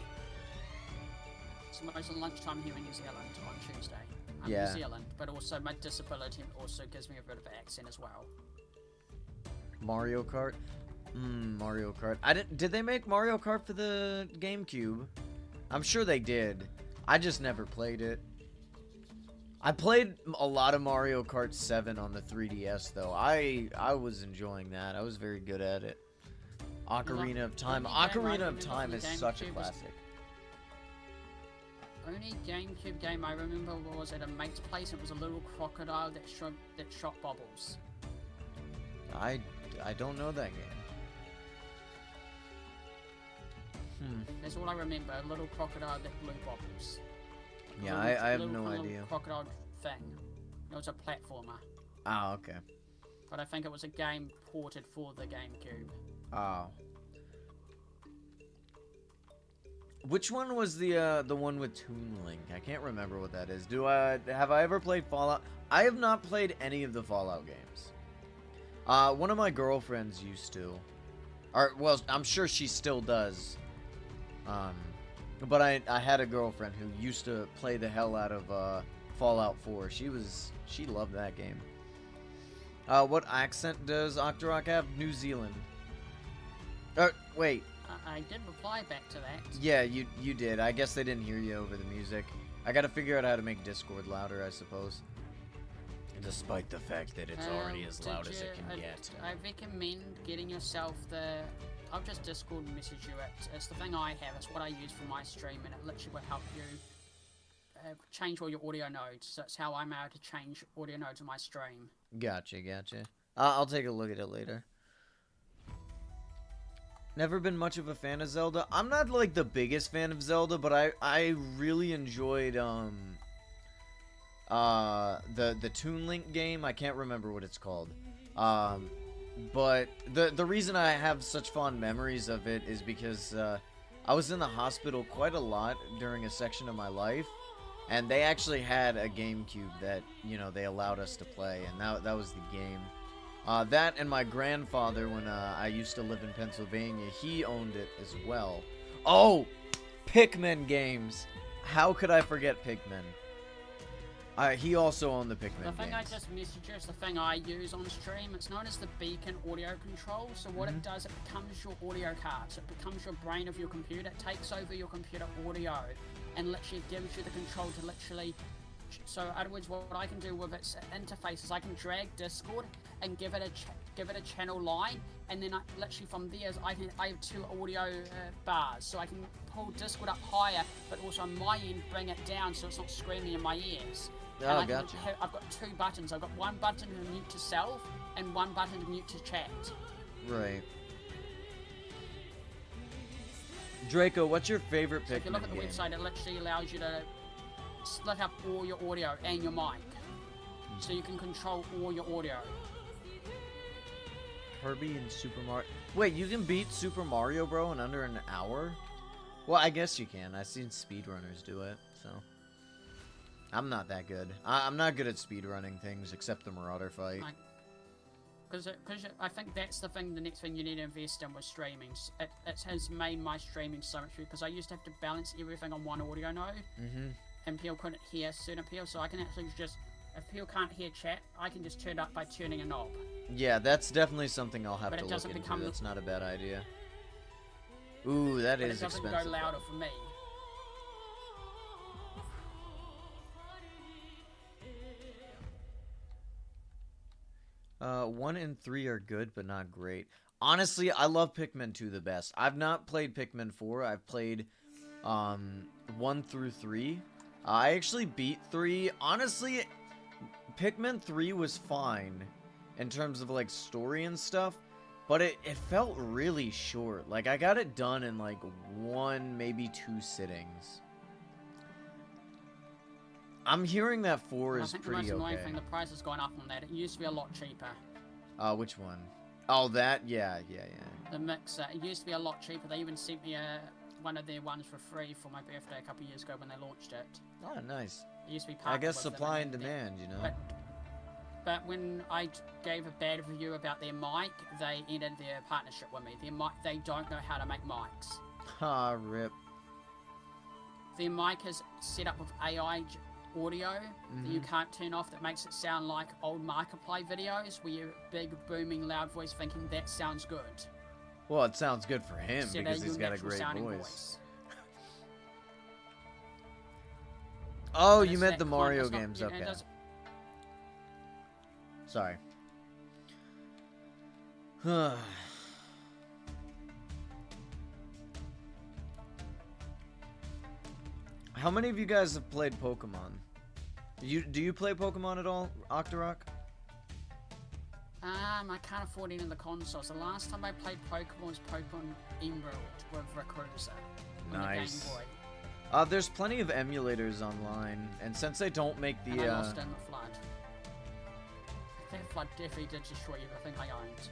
It's lunchtime here in New Zealand on Tuesday. I'm New Zealand, but also my disability also gives me a bit of an accent as well. Mario Kart? Mario Kart. Did they make Mario Kart for the GameCube? I'm sure they did. I just never played it. I played a lot of Mario Kart 7 on the 3DS though. I was enjoying that. I was very good at it. Ocarina of Time. Ocarina of Time is such a classic. Only GameCube game I remember was at a mate's place. It was a little crocodile that shot bubbles. I don't know that game. That's all I remember. A little crocodile that blew bubbles. Yeah, I have no idea. Crocodile thing. It was a platformer. Oh, okay. But I think it was a game ported for the GameCube. Oh. Which one was the one with Toon Link? I can't remember what that is. Have I ever played Fallout? I have not played any of the Fallout games. One of my girlfriends used to. Or, well, I'm sure she still does. But I had a girlfriend who used to play the hell out of Fallout 4. She loved that game. What accent does Octorok have? New Zealand. Wait. I did reply back to that. Yeah, you did. I guess they didn't hear you over the music. I gotta figure out how to make Discord louder, I suppose. Despite the fact that it's already as loud as it can get. I recommend getting yourself I'll just Discord message you it. It's the thing I have. It's what I use for my stream, and it literally will help you change all your audio nodes. So that's how I'm able to change audio nodes on my stream. Gotcha. I'll take a look at it later. Never been much of a fan of Zelda. I'm not like the biggest fan of Zelda, but I really enjoyed the Toon Link game. I can't remember what it's called. But the reason I have such fond memories of it is because I was in the hospital quite a lot during a section of my life, and they actually had a GameCube that, you know, they allowed us to play, and that was the game. That and my grandfather, when I used to live in Pennsylvania, he owned it as well. Oh! Pikmin games! How could I forget Pikmin? He also owned the Pikmin games. The thing I just messaged you is the thing I use on stream. It's known as the Beacon Audio Control. So what it does, it becomes your audio card. So it becomes your brain of your computer. It takes over your computer audio and literally gives you the control to literally... So, in other words, what I can do with its interface is I can drag Discord and give it a channel line, and then literally from there I have two audio bars, so I can pull Discord up higher, but also on my end bring it down so it's not screaming in my ears. Oh, gotcha. I've got two buttons. I've got one button to mute to self and one button to mute to chat. Right. Draco, what's your favorite So if you look at the Pikmin game? website, it literally allows you to split up all your audio and your mic. So you can control all your audio. Kirby and Super Mario. Wait, you can beat Super Mario Bro in under an hour? Well, I guess you can. I've seen speedrunners do it, so. I'm not that good. I'm not good at speedrunning things except the Marauder fight. Because I think that's the thing, the next thing you need to invest in with streaming. It has made my streaming so much better, because I used to have to balance everything on one audio node. And people couldn't hear certain people, so I can actually just, if people can't hear chat, I can just turn it up by turning a knob. Yeah, that's definitely something I'll have But to it look doesn't into. become- That's not a bad idea. Ooh, that But is it doesn't expensive. go louder for me. though. 1 and 3 are good, but not great. Honestly, I love Pikmin 2 the best. I've not played Pikmin 4. I've played 1 through 3. I actually beat 3. Honestly, Pikmin 3 was fine in terms of like story and stuff, but it felt really short. Like I got it done in like 1, maybe 2 sittings. I'm hearing that 4 is I think the pretty most annoying okay. thing, the price has gone up on that. It used to be a lot cheaper. Which one? Oh, that? Yeah. The Mixer. It used to be a lot cheaper. They even sent me one of their ones for free for my birthday a couple of years ago when they launched it. Oh, nice. It used to be I partnered guess with them, supply and they- demand, you know? But when I gave a bad review about their mic, they ended their partnership with me. Their mic, they don't know how to make mics. Ha, rip. Their mic is set up with AI audio that you can't turn off, that makes it sound like old Markiplier videos where you're big, booming, loud voice thinking that sounds good. Well, it sounds good for him Instead because of he's your got a natural great sounding voice. Oh, But you it's meant that the con- Mario it's not- games, it okay. does- Sorry. How many of you guys have played Pokemon? Do you play Pokemon at all, Octorok? I can't afford any of the consoles. The last time I played Pokemon was Pokemon Emerald with Rayquaza on Nice. the Game Boy. There's plenty of emulators online, and since they don't make And the I lost it in the flood. I think Flood definitely did destroy everything I owned.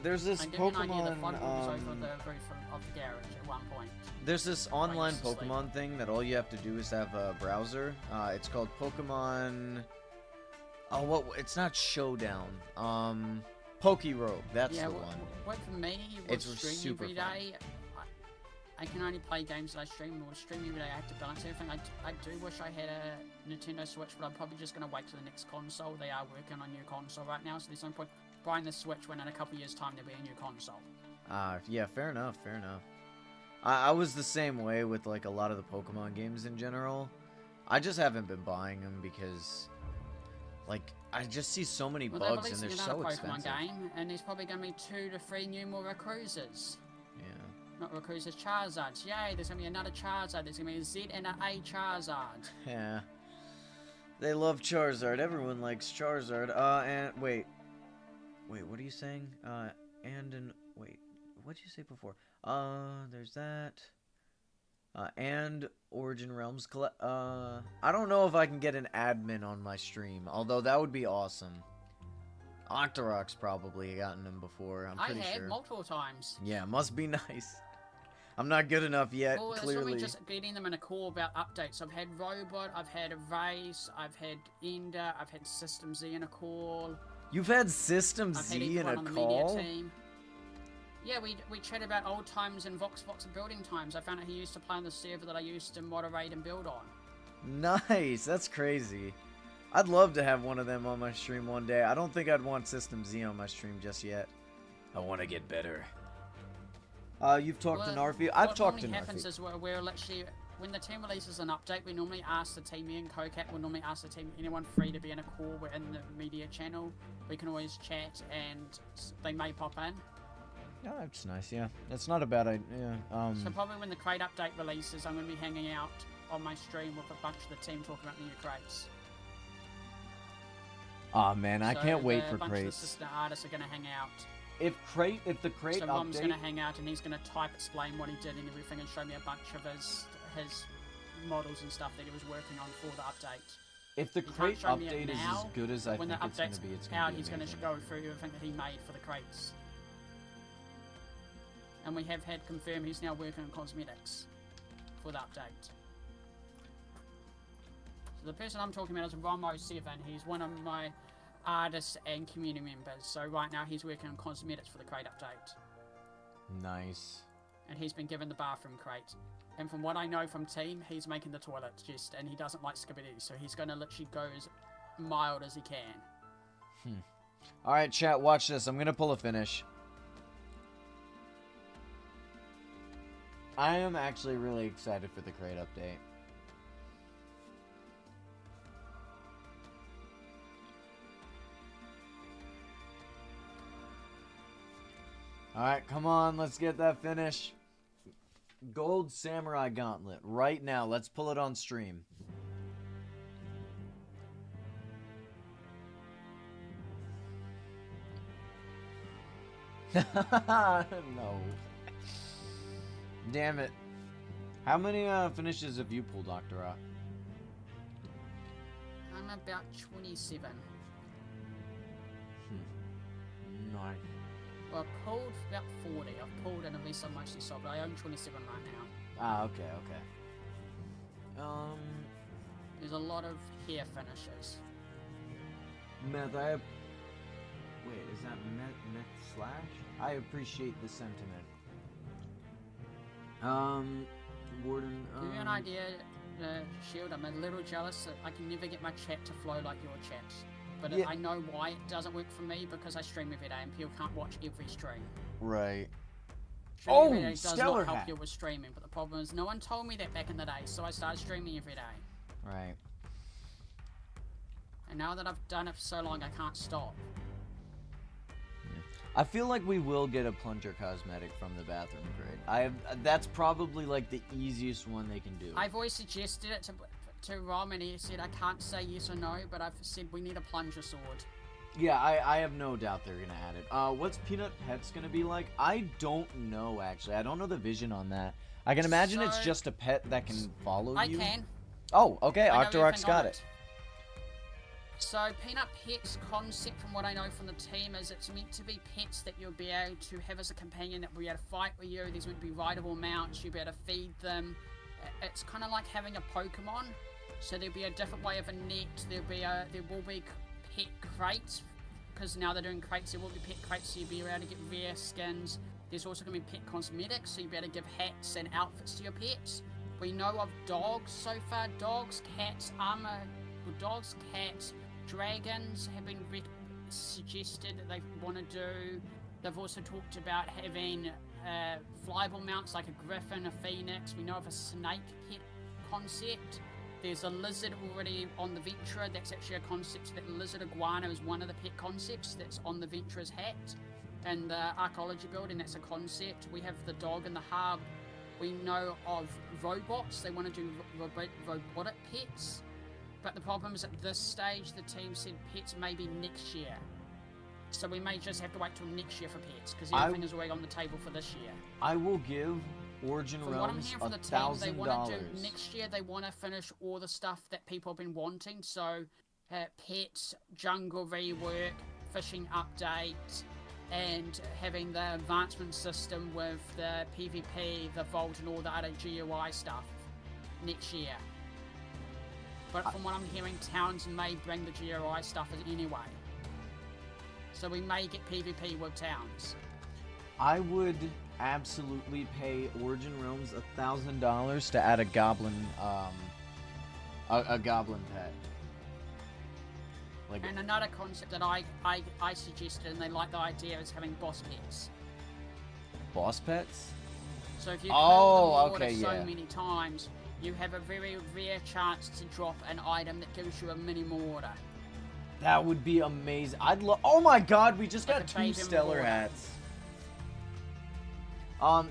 there's this I give you an idea, the flood was over Pokemon, the roof of the garage at one point. there's this online used to sleep. Pokemon thing that all you have to do is have a browser. It's called Pokemon. Oh, what? It's not Showdown. Pokerogue. That's Yeah, the one. what for me, It's with streaming super every fun. day, I can only play games that I stream, or streaming every day I have to balance everything. I do wish I had a Nintendo Switch, but I'm probably just going to wait till the next console. They are working on a new console right now, so there's no point buying the Switch when in a couple of years' time there'll be a new console. Yeah, fair enough, fair enough. I was the same way with like a lot of the Pokemon games in general. I just haven't been buying them because, like, I just see so many Well, they're bugs and releasing they're another so Pokemon expensive. game, and there's probably going to be 2 to 3 new more Rayquazas. Yeah. Not Rayquazas, Charizards. Yay, there's going to be another Charizard. There's going to be a Z and an A Charizard. Yeah. They love Charizard. Everyone likes Charizard. And wait, what are you saying? Wait, what did you say before? There's that. And Origin Realms. I don't know if I can get an admin on my stream, although that would be awesome. Octorok's probably gotten them before. I'm I pretty have sure. multiple times. Yeah, must be nice. I'm not good enough yet. Well, it's clearly. only just getting them in a call about updates. I've had Robot, I've had Race, I've had Ender, I've had System Z in a call. You've had System I've had Z in everyone a on the call? media team. Yeah, we chat about old times and Vox and building times. I found out he used to play on the server that I used to moderate and build on. Nice, that's crazy. I'd love to have one of them on my stream one day. I don't think I'd want System Z on my stream just yet. I want to get better. You've talked to Narfi? I've talked to What normally happens Narfi. is we're literally, when the team releases an update, we normally ask the team, me and Cocat will normally ask the team, anyone free to be in a call, we're in the media channel. We can always chat and they may pop in. Yeah, that's nice, yeah. That's not a bad idea. So probably when the crate update releases, I'm going to be hanging out on my stream with a bunch of the team talking about the new crates. Aw, man, I So can't wait the for bunch of the crates. assistant artists are going to hang out. if the crate So Mom's update, gonna hang out and he's gonna type explain what he did and everything and show me a bunch of his models and stuff that he was working on for the update. if the He can't crate show me it update is as now, good as I when think the it's gonna update's be, it's out, gonna be he's gonna amazing. go through everything that he made for the crates. And we have had confirmed he's now working on cosmetics for the update. So the person I'm talking about is Romo7. He's one of my artists and community members. So right now he's working on cosmetics for the crate update. Nice. And he's been given the bathroom crate. And from what I know from team, he's making the toilet just, and he doesn't like Skibidi, so he's gonna literally go as mild as he can. All right, chat, watch this. I'm gonna pull a finish. I am actually really excited for the crate update. Alright, come on, let's get that finish. Gold Samurai Gauntlet, right now. Let's pull it on stream. No. Damn it. How many finishes have you pulled, Dr. Rock? I'm about 27. Nice. Well, I've pulled about 40. I've pulled and at least I'm mostly sold, but I own 27 right now. Ah, okay. There's a lot of hair finishes. Meth, I have... Wait, is that Meth Slash? I appreciate the sentiment. Warden, To give you an idea, Shield, I'm a little jealous that I can never get my chat to flow like your chat. But Yeah. I know why it doesn't work for me, because I stream every day and people can't watch every stream. Right. Streaming Oh, every day does Stellar not help Hat. you with streaming, but the problem is no one told me that back in the day, so I started streaming every day. Right. And now that I've done it for so long, I can't stop. I feel like we will get a plunger cosmetic from the bathroom crate. That's probably like the easiest one they can do. I've always suggested it to Rom, and he said I can't say yes or no, but I've said we need a plunger sword. Yeah, I have no doubt they're gonna add it. What's Peanut Pet's gonna be like? I don't know, actually. I don't know the vision on that. I can imagine it's So- just a pet that can follow I you. can. Oh, okay. I know Octorock's everything got on it. So Peanut Pet's concept, from what I know from the team, is it's meant to be pets that you'll be able to have as a companion, that will be able to fight with you. There's meant to be rideable mounts. You'll be able to feed them. It's kind of like having a Pokemon. So there'll be a different way of a net. There will be pet crates, because now they're doing crates. There will be pet crates, so you'll be able to get rare skins. There's also going to be pet cosmetics, so you'll be able to give hats and outfits to your pets. We know of dogs so far. Dogs, cats, dogs, cats, dragons have been suggested that they want to do. They've also talked about having flyable mounts like a griffin, a phoenix. We know of a snake pet concept. There's a lizard already on the Ventura. That's actually a concept. So that lizard iguana is one of the pet concepts that's on the Ventura's hat. And the archaeology building, that's a concept. We have the dog in the hub. We know of robots. They want to do robotic pets. But the problem is, at this stage, the team said pets maybe next year. So we may just have to wait till next year for pets, because everything is already on the table for this year. I will give Origin From what I'm Realms hearing from the team, they want to do $1,000. next year. They want to finish all the stuff that people have been wanting. So, pets, jungle rework, fishing update, and having the advancement system with the PvP, the Vault, and all the other GUI stuff next year. But from what I'm hearing, Towns may bring the GUI stuff anyway. So we may get PvP with Towns. I would absolutely pay Origin Realms $1,000 to add a goblin, a goblin pet. Like, And another concept that I suggested, and they like the idea, is having boss pets. boss pets? So if you Oh, kill the mortar okay, so yeah. many times, you have a very rare chance to drop an item that gives you a mini mortar. That would be amazing. I'd love. Oh my God, we just Like got a 2 baby stellar Marauder. hats.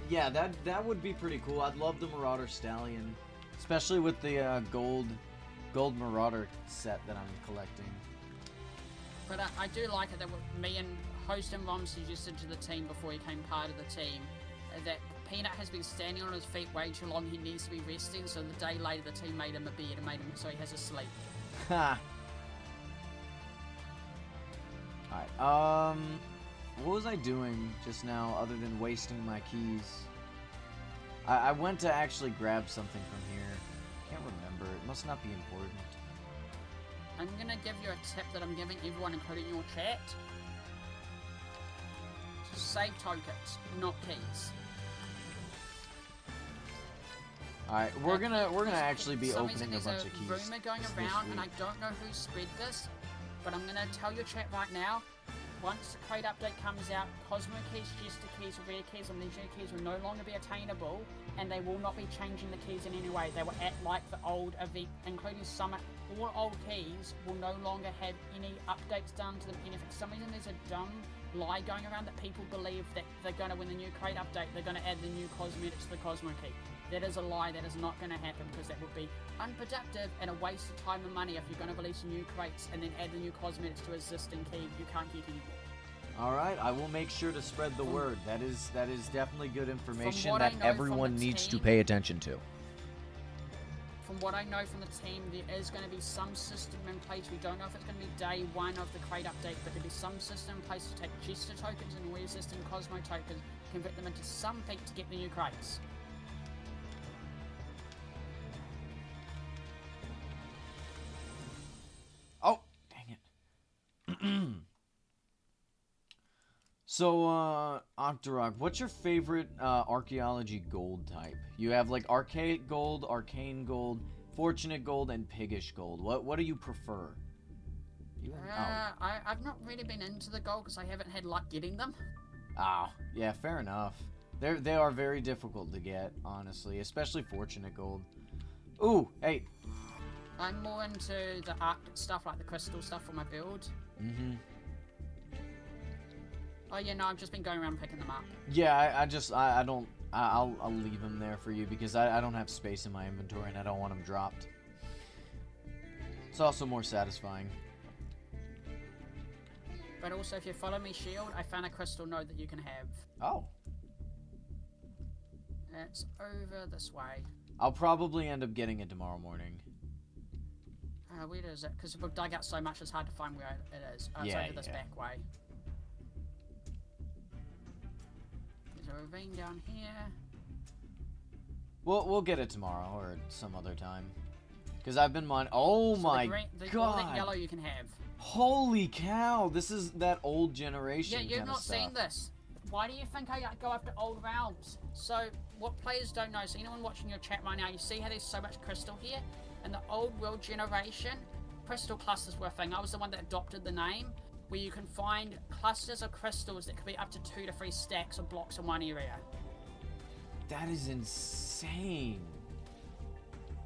Yeah, that would be pretty cool. I'd love the Marauder Stallion, especially with the gold Marauder set that I'm collecting. But I do like it that me and host and Rom suggested to the team before he came part of the team that Peanut has been standing on his feet way too long. He needs to be resting. So the day later, the team made him a bed and made him so he has a sleep. Ha. Alright, what was I doing just now other than wasting my keys? I went to actually grab something from here. Can't remember. It must not be important. I'm gonna give you a tip that I'm giving everyone, including your chat. Save tokens, not keys. Alright, we're gonna actually be opening a bunch of keys. There's a rumor going around, and I don't know who spread this, but I'm gonna tell your chat right now. Once the crate update comes out, Cosmo keys, Jester keys, rare keys, and legendary keys will no longer be attainable, and they will not be changing the keys in any way. They will act like the old event, including Summit. All old keys will no longer have any updates done to them. And if for some reason there's a dumb lie going around that people believe that they're going to win the new crate update, they're going to add the new cosmetics to the Cosmo key. That is a lie. That is not going to happen, because that would be unproductive and a waste of time and money if you're going to release new crates and then add the new cosmetics to an existing key you can't get anymore. Alright, I will make sure to spread the word. That is definitely good information that everyone needs to pay attention to. From what I know from the team, there is going to be some system in place. We don't know if it's going to be day one of the crate update, but there'll be some system in place to take Jester tokens and all existing Cosmo tokens, convert them into something to get the new crates. Oh, dang it. So, Octorok, what's your favorite archaeology gold type? You have like arcade gold, arcane gold, fortunate gold, and piggish gold. What do you prefer? I've not really been into the gold because I haven't had luck getting them. Oh, yeah, fair enough. They are very difficult to get, honestly, especially fortunate gold. Ooh, hey. I'm more into the Arctic stuff, like the crystal stuff for my build. Mm-hmm. Oh yeah, no, I've just been going around picking them up. Yeah, I'll leave them there for you because I don't have space in my inventory and I don't want them dropped. It's also more satisfying. But also, if you follow me, Shield, I found a crystal node that you can have. Oh. It's over this way. I'll probably end up getting it tomorrow morning. Where is it? Because we've dug out so much, it's hard to find where it is. Oh, it's over this back way. There's a ravine down here. We'll get it tomorrow or some other time. Because I've been mining. Oh my god! All that yellow you can have. Holy cow! This is that old generation. Yeah, you've not seen this. Why do you think I go after old realms? So, what players don't know, so anyone watching your chat right now, you see how there's so much crystal here? In the old world generation, crystal clusters were a thing. I was the one that adopted the name, where you can find clusters of crystals that could be up to 2 to 3 stacks of blocks in one area. That is insane.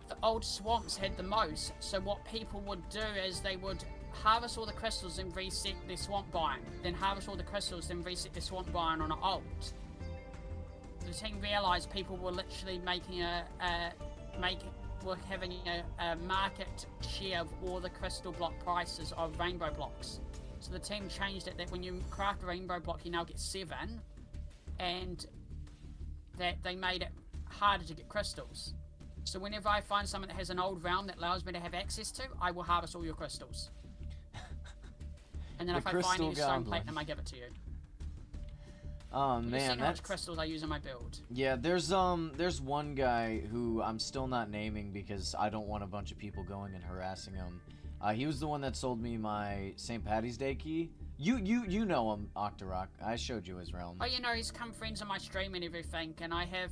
The old swamps had the most, so what people would do is they would harvest all the crystals and reset their swamp biome, then harvest all the crystals, then reset their swamp biome on an alt. The team realised people were literally making having a market share of all the crystal block prices of rainbow blocks. So the team changed it that when you craft a rainbow block, you now get 7, and that they made it harder to get crystals. So whenever I find someone that has an old realm that allows me to have access to, I will harvest all your crystals. And then if I find any stone platinum, I give it to you. Oh man, that's crystals I use in my build. Yeah, there's one guy who I'm still not naming because I don't want a bunch of people going and harassing him. He was the one that sold me my St. Patty's Day key. You know him, Octorok. I showed you his realm. Oh, you know, he's come friends on my stream and everything, and I have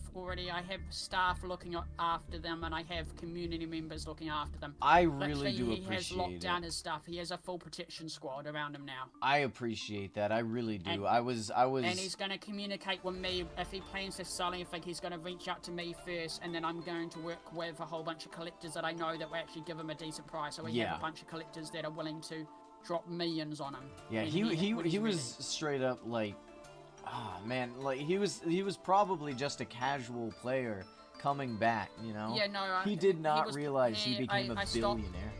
staff looking after them, and I have community members looking after them. I really do appreciate it. He has locked down his stuff. He has a full protection squad around him now. I appreciate that. I really do. And, I was. And he's going to communicate with me. If he plans to sell anything, he's going to reach out to me first, and then I'm going to work with a whole bunch of collectors that I know that will actually give him a decent price. So we have a bunch of collectors that are willing to drop millions on him. Yeah, he was straight up like, man, like he was probably just a casual player coming back, you know. Yeah, no, he did not realize he became a billionaire.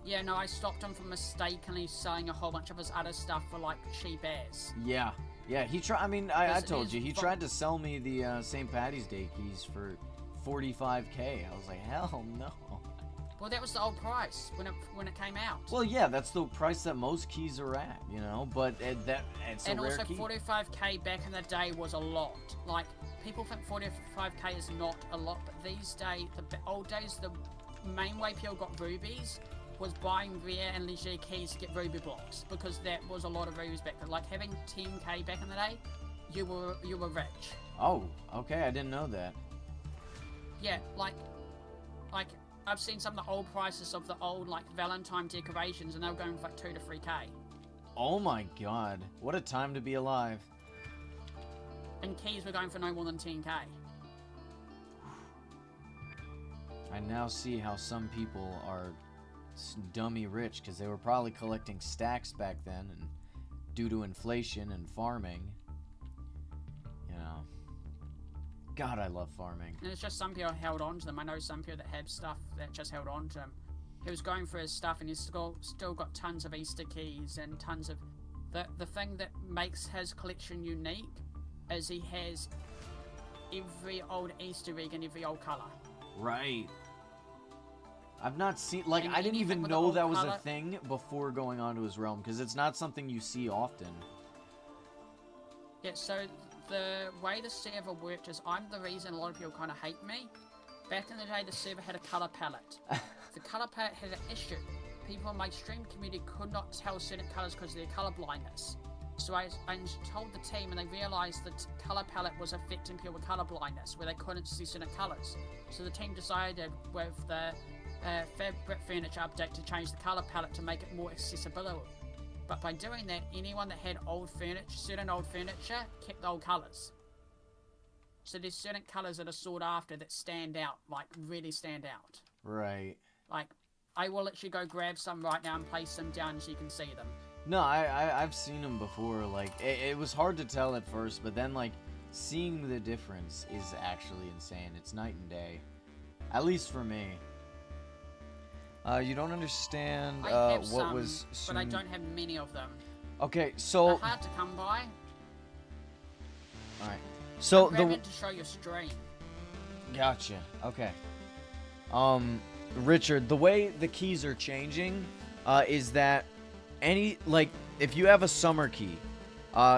Yeah, no, I stopped him from mistakenly selling a whole bunch of his other stuff for like cheap ass. Yeah. Yeah, he tried. I mean, I Because told he's you, he fu- tried to sell me the St. Patty's Day keys for $45K. I was like, hell no. Well, that was the old price when it came out. Well, yeah, that's the price that most keys are at, you know. But it's and a rare also, key. 45K back in the day was a lot. Like, people think 45K is not a lot, but these days, the old days, the main way people got rubies was buying rare and legendary keys to get ruby blocks, because that was a lot of rubies back then. Like, having 10K back in the day, you were rich. Oh, okay, I didn't know that. Yeah, like I've seen some of the old prices of the old like Valentine decorations, and they were going for like 2 to 3K. Oh my god, what a time to be alive. And keys were going for no more than 10K. I now see how some people are dummy rich, because they were probably collecting stacks back then, and due to inflation and farming, you know. God, I love farming. And it's just some people held on to them. I know some people that have stuff that just held on to them. He was going for his stuff, and he's still got tons of Easter keys and tons of... The thing that makes his collection unique is he has every old Easter egg in every old colour. Right. I've not seen... Like, And I didn't even anything with the know old that was a colour- thing before going onto his realm, because it's not something you see often. Yeah, so the way the server worked is I'm the reason a lot of people kind of hate me. Back in the day, the server had a colour palette. The colour palette had an issue. People in my stream community could not tell certain colours because of their colour blindness. So I told the team, and they realised that colour palette was affecting people with colour blindness, where they couldn't see certain colours. So the team decided with the Fabric Furniture update to change the colour palette to make it more accessible. But by doing that, anyone that had old furniture, certain old furniture, kept the old colours. So there's certain colours that are sought after that stand out, like really stand out. Right. Like, I will actually go grab some right now and place them down so you can see them. No, I've seen them before. Like, it was hard to tell at first, but then, like, seeing the difference is actually insane. It's night and day. At least for me. You don't understand I have what some, was but I soon... don't have many of them. Okay, so... They're hard to come by. Alright. So, Grab it to show your stream. Gotcha. Okay. Richard, the way the keys are changing, is that if you have a summer key,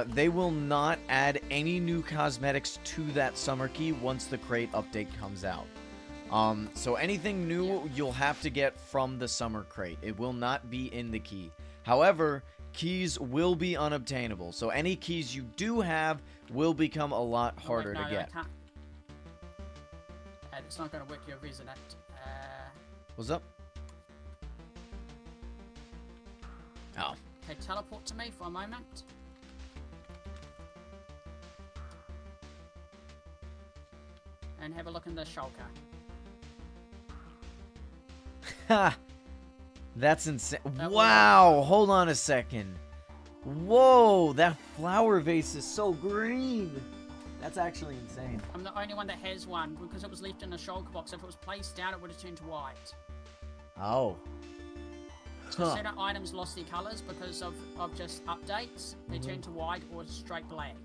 they will not add any new cosmetics to that summer key once the crate update comes out. So anything new you'll have to get from the summer crate. It will not be in the key. However, keys will be unobtainable. So any keys you do have will become a lot harder to get. It's not going to work here, isn't it? What's up? Oh. Okay, teleport to me for a moment. And have a look in the shulker. Ha! That's insane. Wow! Hold on a second. Whoa! That flower vase is so green! That's actually insane. I'm the only one that has one because it was left in the shulker box. If it was placed down, it would have turned to white. Oh. Huh. Certain items lost their colours because of just updates. They turned to white or straight black.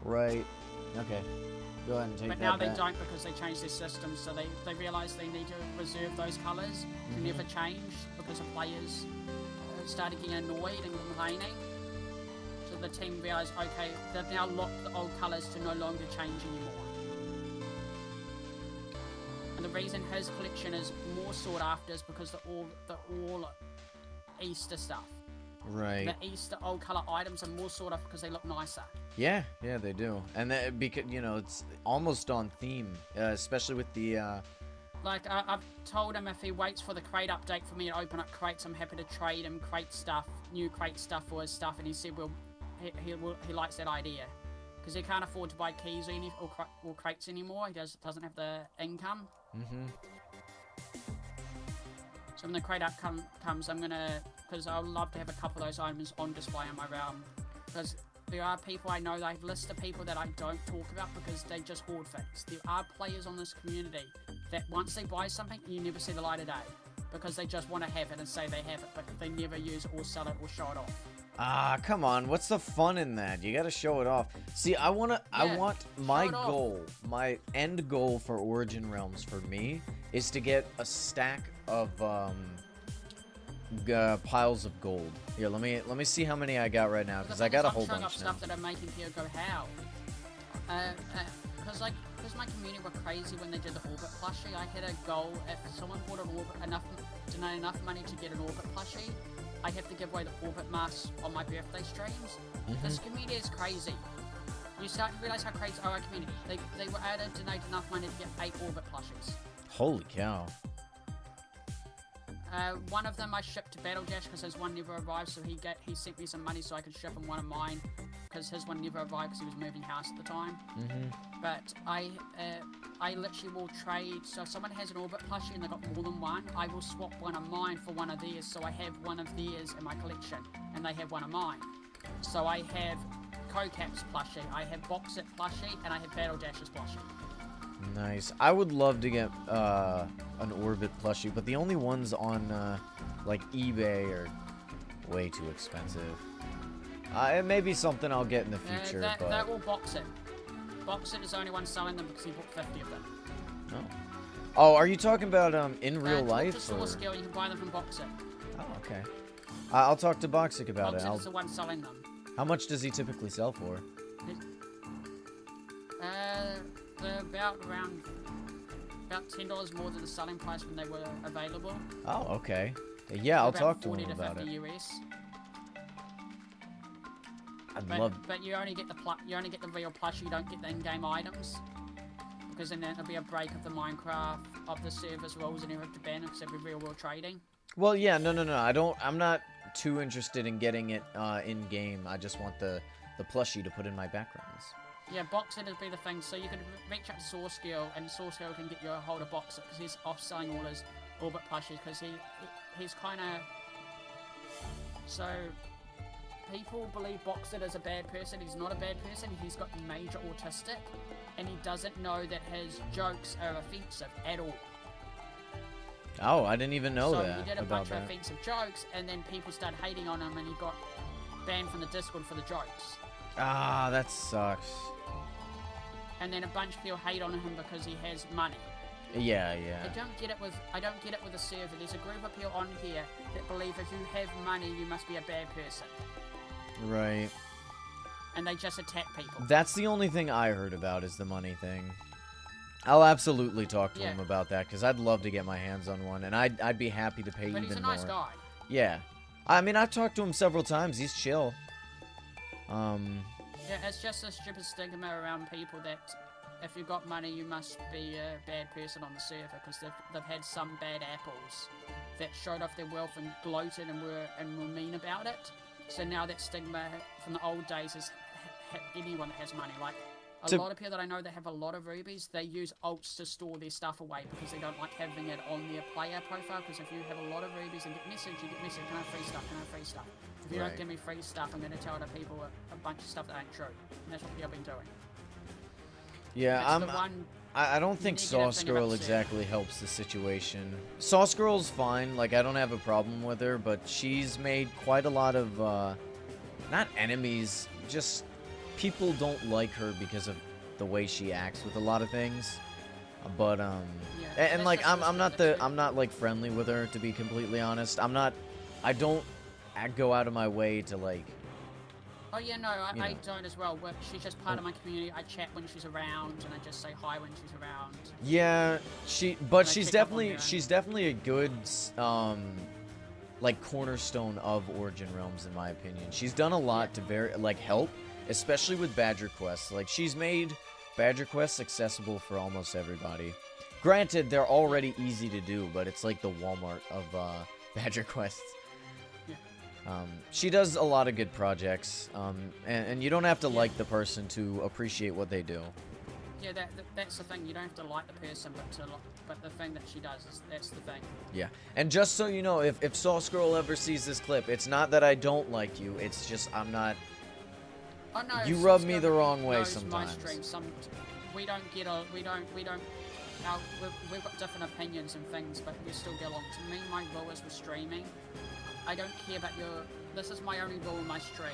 Right. Okay. Go ahead and take But that now back. they don't because they changed their system. So they realise they need to reserve those colours to never change because of players started getting annoyed and complaining. So the team realised, okay, they've now locked the old colours to no longer change anymore. And the reason his collection is more sought after is because the all Easter stuff. Right. The Easter old colour items are more sought after because they look nicer. Yeah, they do. And that, because, it's almost on theme, especially with the, Like, I've told him if he waits for the crate update for me to open up crates, I'm happy to trade him crate stuff, new crate stuff for his stuff, and he said, well, he likes that idea. Because he can't afford to buy keys or crates anymore, he doesn't have the income. So when the crate up comes, I'm gonna, because I would love to have a couple of those items on display in my realm. Because there are people I know, I've listed people that I don't talk about because they just hoard things. There are players on this community that once they buy something, you never see the light of day. because they just want to have it and say they have it, but they never use it or sell it or show it off. Ah, come on. What's the fun in that? You gotta show it off. See, I want my goal, my end goal for Origin Realms for me is to get a stack of piles of gold. Here, let me see how many I got right now, because I got a whole bunch now. Stuff that are making people go, how? Because my community were crazy when they did the Orbit plushie. I had a goal, if someone bought an Orbit, donate enough money to get an Orbit plushie, I have to give away the Orbit mask on my birthday streams. This community is crazy. You start to realize how crazy our community. They were able to donate enough money to get 8 Orbit plushies. Holy cow. One of them I shipped to Battle Dash because his one never arrived, so he sent me some money so I could ship him one of mine, because his one never arrived because he was moving house at the time. But I literally will trade, so if someone has an Orbit plushie and they've got more than one, I will swap one of mine for one of theirs, so I have one of theirs in my collection, and they have one of mine. So I have Kokap's plushie, I have Boxit plushie, and I have Battle Dash's plushie. Nice. I would love to get an Orbit plushie, but the only ones on like eBay are way too expensive. It may be something I'll get in the future, but... That will Boxit. Boxit is the only one selling them because he bought 50 of them. Oh, are you talking about in real life? To Source Skill, you can buy them from Boxit. Oh, okay. I'll talk to Boxic about it. Boxit is the one selling them. How much does he typically sell for? They're about $10 more than the selling price when they were available. Oh, okay. Yeah, I'll talk to him about it. 40 to 50 US. But you only get the real plush. You don't get the in-game items, because then there'll be a break of the Minecraft of the server's rules, and you have to ban it because it'll be real world trading. Well, yeah, no. I'm not too interested in getting it in game. I just want the plushie to put in my backgrounds. Yeah, Boxit would be the thing. So you can reach out to Source Skill, and Source Skill can get you a hold of Boxit, because he's off-selling all his Orbit plushies, because he's kind of... So, people believe Boxit is a bad person. He's not a bad person. He's got major autistic, and he doesn't know that his jokes are offensive at all. Oh, I didn't even know that. So he did a bunch of offensive jokes, and then people started hating on him, and he got banned from the Discord for the jokes. Ah, that sucks. And then a bunch of people hate on him because he has money. Yeah. I don't get it with the server. There's a group of people on here that believe if you have money, you must be a bad person. Right. And they just attack people. That's the only thing I heard about, is the money thing. I'll absolutely talk to him about that, because I'd love to get my hands on one, and I'd be happy to pay even more. But he's a nice guy. Yeah. I mean, I've talked to him several times. He's chill. Yeah, it's just a stupid stigma around people that if you've got money, you must be a bad person on the server, because they've had some bad apples that showed off their wealth and gloated and were mean about it. So now that stigma from the old days has hit anyone that has money. Like, a lot of people that I know that have a lot of rubies, they use alts to store their stuff away because they don't like having it on their player profile. Because if you have a lot of rubies and get message, you get message, can I have free stuff, can I have free stuff? If you don't give me free stuff, I'm going to tell other people a bunch of stuff that ain't true. And that's what people have been doing. Yeah, I don't think Sauce Girl exactly helps the situation. Sauce Girl's fine, like, I don't have a problem with her, but she's made quite a lot of, not enemies, just people don't like her because of the way she acts with a lot of things. But, and like, I'm not like friendly with her, to be completely honest. I don't go out of my way to, like... Oh yeah, no, I don't as well. She's just part of my community. I chat when she's around, and I just say hi when she's around. Yeah, she's definitely a good, like, cornerstone of Origin Realms, in my opinion. She's done a lot to help, especially with Badger Quests. Like, she's made Badger Quests accessible for almost everybody. Granted, they're already easy to do, but it's like the Walmart of Badger Quests. She does a lot of good projects, and you don't have to like the person to appreciate what they do. Yeah, that's the thing. You don't have to like the person, but the thing that she does that's the thing. Yeah, and just so you know, if Sauce Girl ever sees this clip, it's not that I don't like you. It's just I'm not. Oh no. You rub me the wrong way sometimes. My stream. We don't we've got different opinions and things, but we still get along. To me, my rule is with streaming, I don't care about your. This is my only rule in my stream.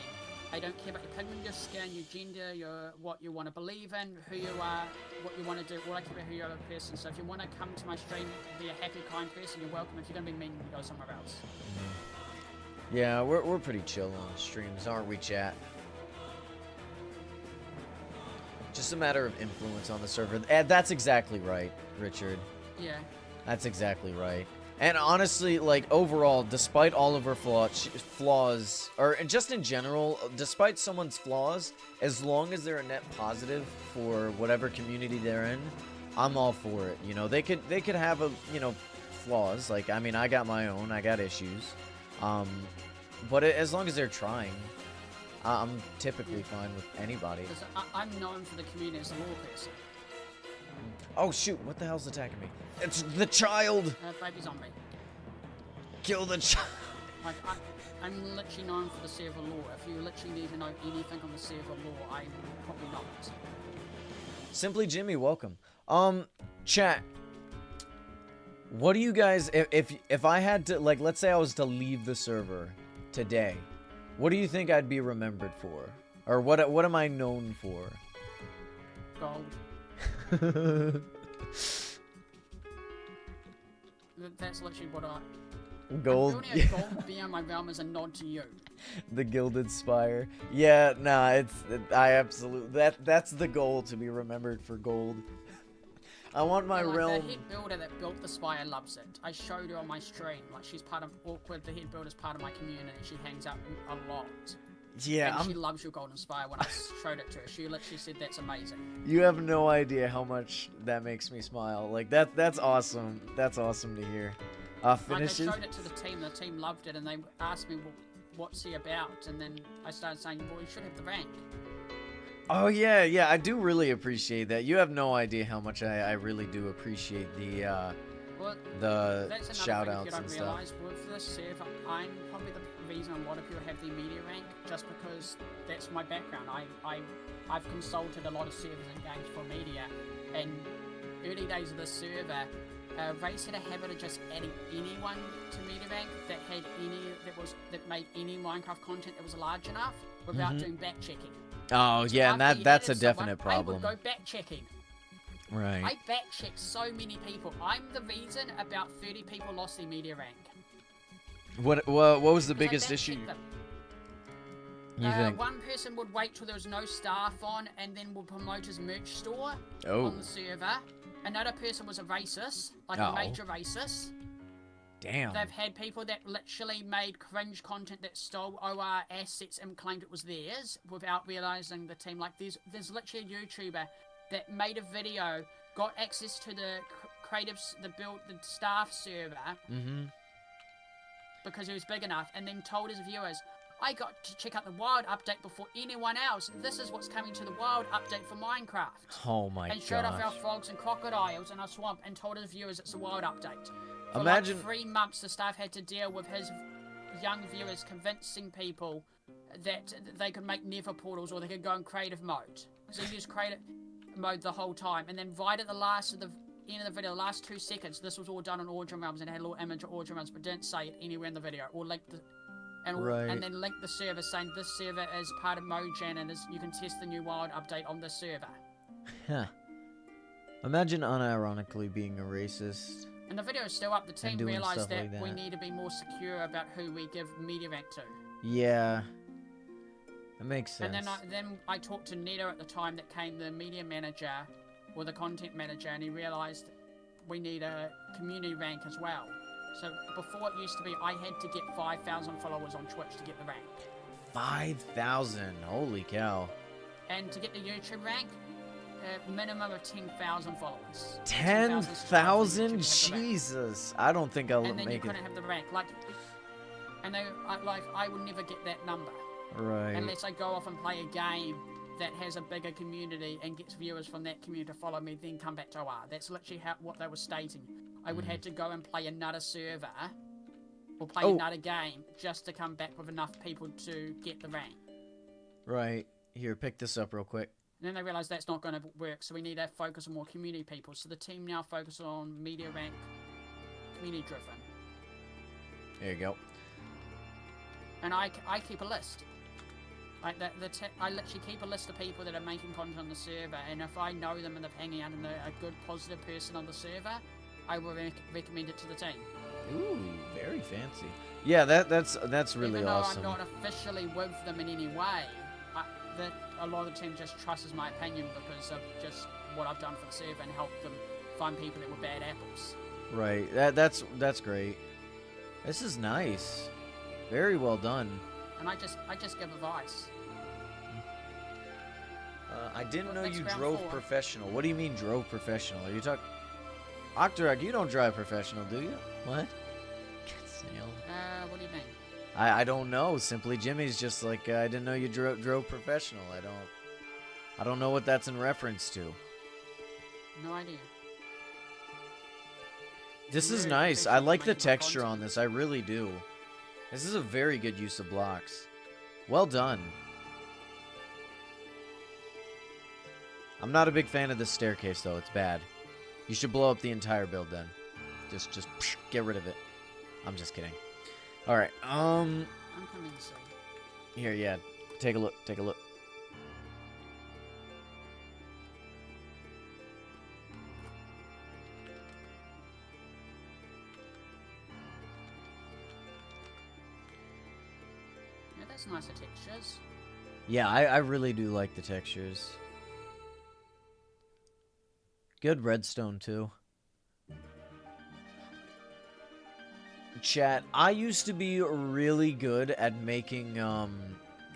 I don't care about your pigment, your skin, your gender, what you want to believe in, who you are, what you want to do. All I care about who you are as a person. So if you want to come to my stream, be a happy, kind person, you're welcome. If you're gonna be mean, you go somewhere else. Yeah, we're pretty chill on streams, aren't we, chat? Just a matter of influence on the server. That's exactly right, Richard. Yeah. That's exactly right. And honestly, like, overall, despite all of her flaws, or just in general, despite someone's flaws, as long as they're a net positive for whatever community they're in, I'm all for it. You know, they could have flaws. Like, I mean, I got my own, I got issues. But as long as they're trying, I'm typically fine with anybody. I'm known for the community as a law person. Oh shoot, what the hell's attacking me? It's the child! Baby zombie. Kill the child! Like, I'm literally known for the server law. If you literally need to know anything on the server law, I'm probably not. Simply Jimmy, welcome. Chat. What do you guys, if I had to, like, let's say I was to leave the server today, what do you think I'd be remembered for? Or what am I known for? Gold. That's literally what Gold. I'm building a gold beyond my realm as a nod to you. The Gilded Spire. Yeah, nah, I absolutely, that's the goal, to be remembered for gold. I want my realm. The head builder that built the spire loves it. I showed her on my stream. Like, she's part of Awkward. The head builder's part of my community. She hangs out a lot. Yeah, and she loves your golden spire. When I showed it to her, she literally said that's amazing. You have no idea how much that makes me smile. Like, that's awesome. That's awesome to hear. Finishes. Like, I showed it to the team. The team loved it, and they asked me, well, "What's he about?" And then I started saying, "Well, you should have the rank." Oh yeah, I do really appreciate that. You have no idea how much I really do appreciate the shout outs and stuff. With this server, I'm probably the reason a lot of people have their media rank, just because that's my background. I've consulted a lot of servers and games for media, and early days of the server, Race had a habit of just adding anyone to media rank that made any Minecraft content that was large enough without doing back checking. Oh, so yeah, and that's a definite problem. I would go back checking. Right. I back checked so many people. I'm the reason about 30 people lost their media rank. What was the biggest issue? You think? One person would wait till there was no staff on and then would promote his merch store on the server. Another person was a racist, like a major racist. Damn. They've had people that literally made cringe content that stole OR assets and claimed it was theirs without realizing the team. Like, there's literally a YouTuber that made a video, got access to the the staff server because he was big enough, and then told his viewers, I got to check out the wild update before anyone else. This is what's coming to the wild update for Minecraft. Oh my god. And showed off our frogs and crocodiles in our swamp and told his viewers it's a wild update. For Imagine like 3 months, the staff had to deal with his young viewers convincing people that they could make nether portals or they could go in creative mode. So he used creative mode the whole time. And then right at the end of the video, the last 2 seconds, this was all done on Origin Realms and had a little image of Origin Realms, but didn't say it anywhere in the video or linked the... And then link the server saying this server is part of Mojang and you can test the new wild update on this server. Huh. Imagine unironically being a racist. And the video is still up. The team realised that we need to be more secure about who we give media rank to. Yeah. That makes sense. And then I talked to Nito at the time that came the media manager or the content manager, and he realised we need a community rank as well. So before it used to be, I had to get 5,000 followers on Twitch to get the rank. 5,000? Holy cow. And to get the YouTube rank, a minimum of 10,000 followers. 10,000? Jesus. I don't think I'll make it. And then you couldn't have the rank. I would never get that number. Right. Unless I go off and play a game that has a bigger community and gets viewers from that community to follow me, then come back to OR. That's literally what they were stating. I would have to go and play another server or play another game just to come back with enough people to get the rank. Right. Here, pick this up real quick. And then they realised that's not going to work, so we need to focus on more community people. So the team now focus on media rank, community driven. There you go. And I keep a list. Like I literally keep a list of people that are making content on the server, and if I know them and they're hanging out and they're a good, positive person on the server, I will recommend it to the team. Ooh, very fancy. Yeah, that's really Even though awesome. I'm not officially with them in any way, a lot of the team just trusts my opinion because of just what I've done for the server and helped them find people that were bad apples. Right. That's great. This is nice. Very well done. And I just give advice. I didn't know Next you round drove 4. professional. What do you mean drove professional? Are you talking... Octorok, you don't drive professional, do you? What? Get snailed. What do you mean? I don't know. Simply Jimmy's just like, I didn't know you drove professional. I don't know what that's in reference to. No idea. This is Very nice. I efficient like the making my texture on content. this. I really do. This is a very good use of blocks. Well done. I'm not a big fan of this staircase, though. It's bad. You should blow up the entire build, then. Just get rid of it. I'm just kidding. All right. I'm coming soon. Here, yeah. Take a look. Take a look. Yeah, that's nicer textures. Yeah, I really do like the textures. Good redstone, too. Chat, I used to be really good at making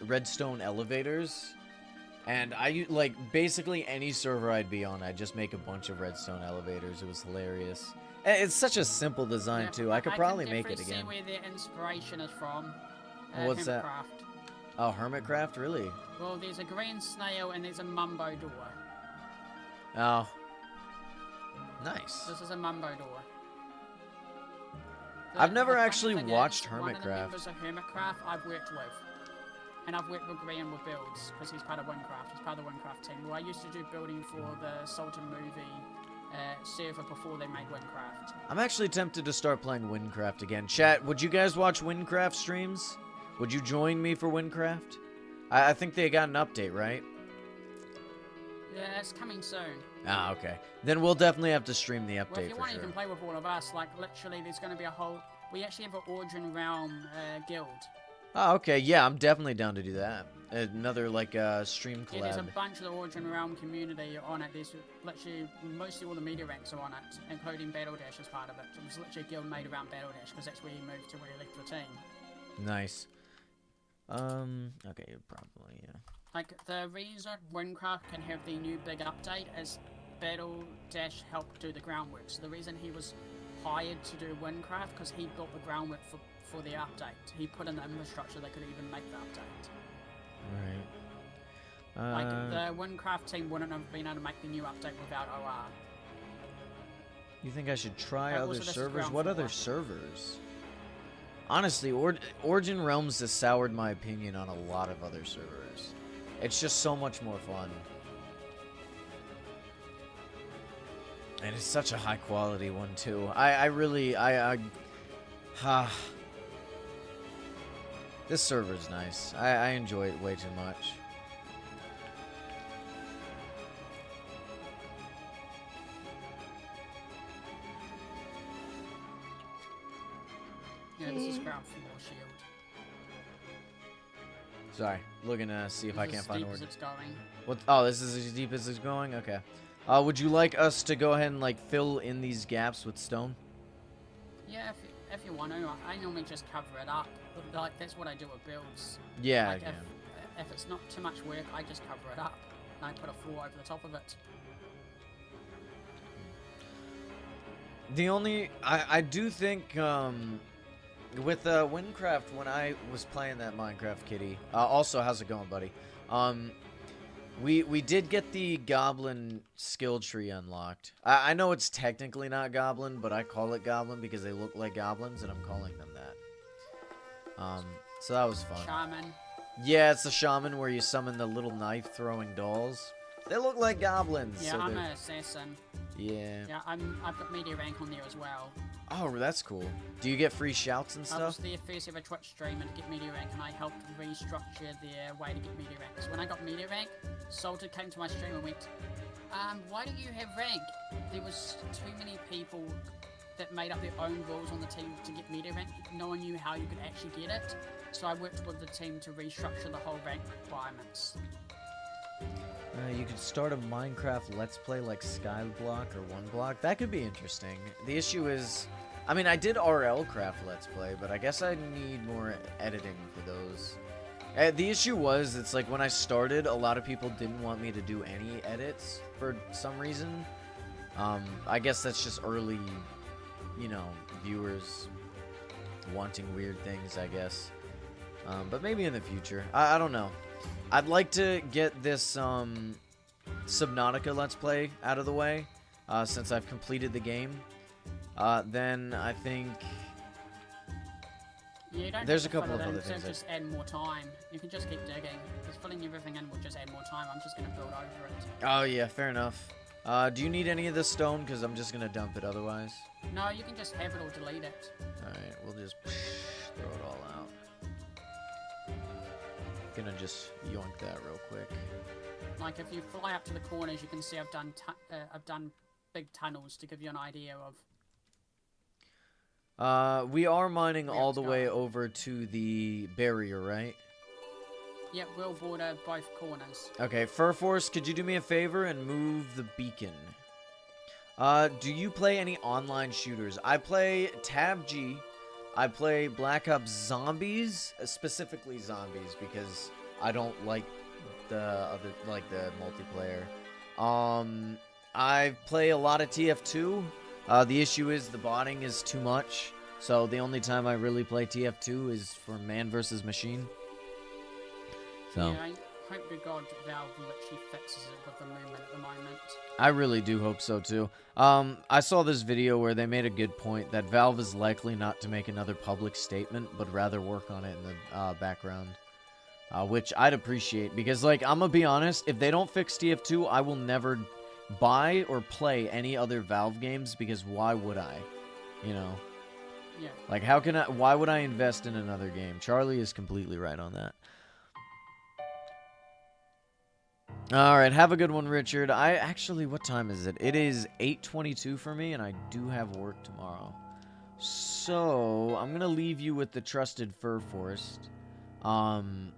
redstone elevators. And like, basically any server I'd be on, I'd just make a bunch of redstone elevators. It was hilarious. And it's such a simple design, Yeah, too. I could probably make it can again. definitely see where their inspiration is from. What's that? Hermitcraft. Oh, Hermitcraft? Really? Well, there's a green snail and there's a mumbo door. Oh. Nice. This is a mumbo door. I've never funny actually thing watched is, one of the Hermitcraft. members of Hermitcraft I've worked with. And I've worked with Graham with builds, because he's part of Winecraft. He's part of the Winecraft team. Well, I used to do building for the Sultan movie server before they made Winecraft. I'm actually tempted to start playing Winecraft again. Chat, would you guys watch Winecraft streams? Would you join me for Winecraft? I think they got an update, right? Yeah, it's coming soon. Ah, okay. Then we'll definitely have to stream the Well, if update you for want to sure. even play with all of us, like, literally, there's going to be a whole... We actually have an Origin Realm guild. Oh, okay. Yeah, I'm definitely down to do that. Another, like, stream Yeah, there's a collab. bunch of the Origin Realm community on it. There's literally mostly all the media ranks are on it, including Battle Dash as part of it. It was literally a guild made around Battle Dash because that's where he moved to when he left the team. Nice. Okay, probably, yeah. Like, the reason Winecraft can have the new big update is Battle Dash helped do the groundwork. So the reason he was hired to do Winecraft, because he built the groundwork for the update. He put in the infrastructure that could even make the update. Right. Like, the Winecraft team wouldn't have been able to make the new update without OR. You think I should try Also, other this is servers? ground What floor. other servers? Honestly, Origin Realms has soured my opinion on a lot of other servers. It's just so much more fun. And it's such a high quality one too. This server's nice. I enjoy it way too much. Yeah, this is ground floor shield. Sorry, looking to see if I This can't is find deep the as word. it's going. What? Oh, this is as deep as it's going? Okay. Would you like us to go ahead and, like, fill in these gaps with stone? Yeah, if you want to. I normally just cover it up. But, like, that's what I do with builds. Yeah, Like, yeah. if it's not too much work, I just cover it up. And I put a floor over the top of it. The only... I do think, with, Winecraft, when I was playing that Minecraft kitty... also, how's it going, buddy? We did get the Goblin skill tree unlocked. I know it's technically not Goblin, but I call it Goblin because they look like goblins, and I'm calling them that. So that was fun. Shaman. Yeah, it's the Shaman where you summon the little knife-throwing dolls. They look like goblins. Yeah, so I'm they're- an assassin. Yeah. Yeah, I've got media rank on there as well. Oh, that's cool. Do you get free shouts and I was stuff? the first ever Twitch streamer to get media rank, and I helped restructure their way to get media rank. Because when I got media rank, Salted came to my stream and went, why do you have rank? There was too many people that made up their own rules on the team to get media rank. No one knew how you could actually get it. So I worked with the team to restructure the whole rank requirements. You could start a Minecraft Let's Play like Skyblock or OneBlock. That could be interesting. The issue is, I mean, I did RL Craft Let's Play, but I guess I need more editing for those. The issue was, it's like when I started, a lot of people didn't want me to do any edits for some reason. I guess that's just early, you know, viewers wanting weird things, I guess. But maybe in the future. I don't know. I'd like to get this Subnautica Let's Play out of the way, since I've completed the game. Then I think Yeah, you don't there's have a to couple fill of it other in, things so that- just add more time. You can just keep digging. Because filling everything in will just add more time. I'm just going to build over it. Oh yeah, fair enough. Do you need any of this stone? Because I'm just gonna dump it otherwise. No, you can just have it or delete it. Alright, we'll just throw it all out. Gonna just yoink that real quick. Like if you fly up to the corners, you can see I've done big tunnels to give you an idea of. We are mining Where all it's the way going. over to the barrier, right? Yep, we'll border both corners. Okay, Furforce, could you do me a favor and move the beacon? Do you play any online shooters? I play Tab G. I play Black Ops Zombies, specifically Zombies, because I don't like the other, like the multiplayer. I play a lot of TF2. The issue is the botting is too much, so the only time I really play TF2 is for Man vs. Machine. So. Yeah, I hope to God Valve literally fixes it with the movement at the moment. I really do hope so too. I saw this video where they made a good point that Valve is likely not to make another public statement, but rather work on it in the background. Which I'd appreciate, because, like, I'm gonna be honest, if they don't fix TF2, I will never buy or play any other Valve games, because why would I? You know? Yeah. Like, why would I invest in another game? Charlie is completely right on that. Alright, have a good one, Richard. What time is it? It is 8:22 for me, and I do have work tomorrow. So, I'm gonna leave you with the trusted Fur Forest. And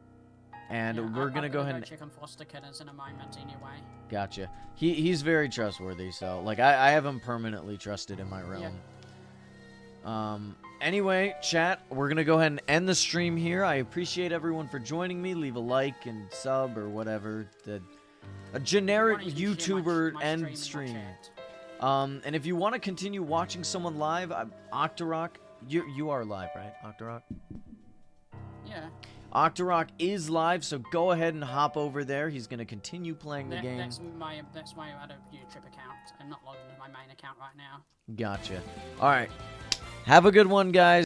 Yeah, we're gonna go ahead and... check on foster kittens in a moment anyway. Gotcha. He's very trustworthy, so, like, I have him permanently trusted in my realm. Anyway, chat, we're gonna go ahead and end the stream here. I appreciate everyone for joining me. Leave a like and sub or whatever. A generic Everyone needs to share YouTuber my end stream in stream. my chat. And if you want to continue watching someone live, Octorok, you are live, right, Octorok? Yeah. Octorok is live, so go ahead and hop over there. He's gonna continue playing the game. That's my other YouTube account. I'm not logged into my main account right now. Gotcha. All right. Have a good one, guys.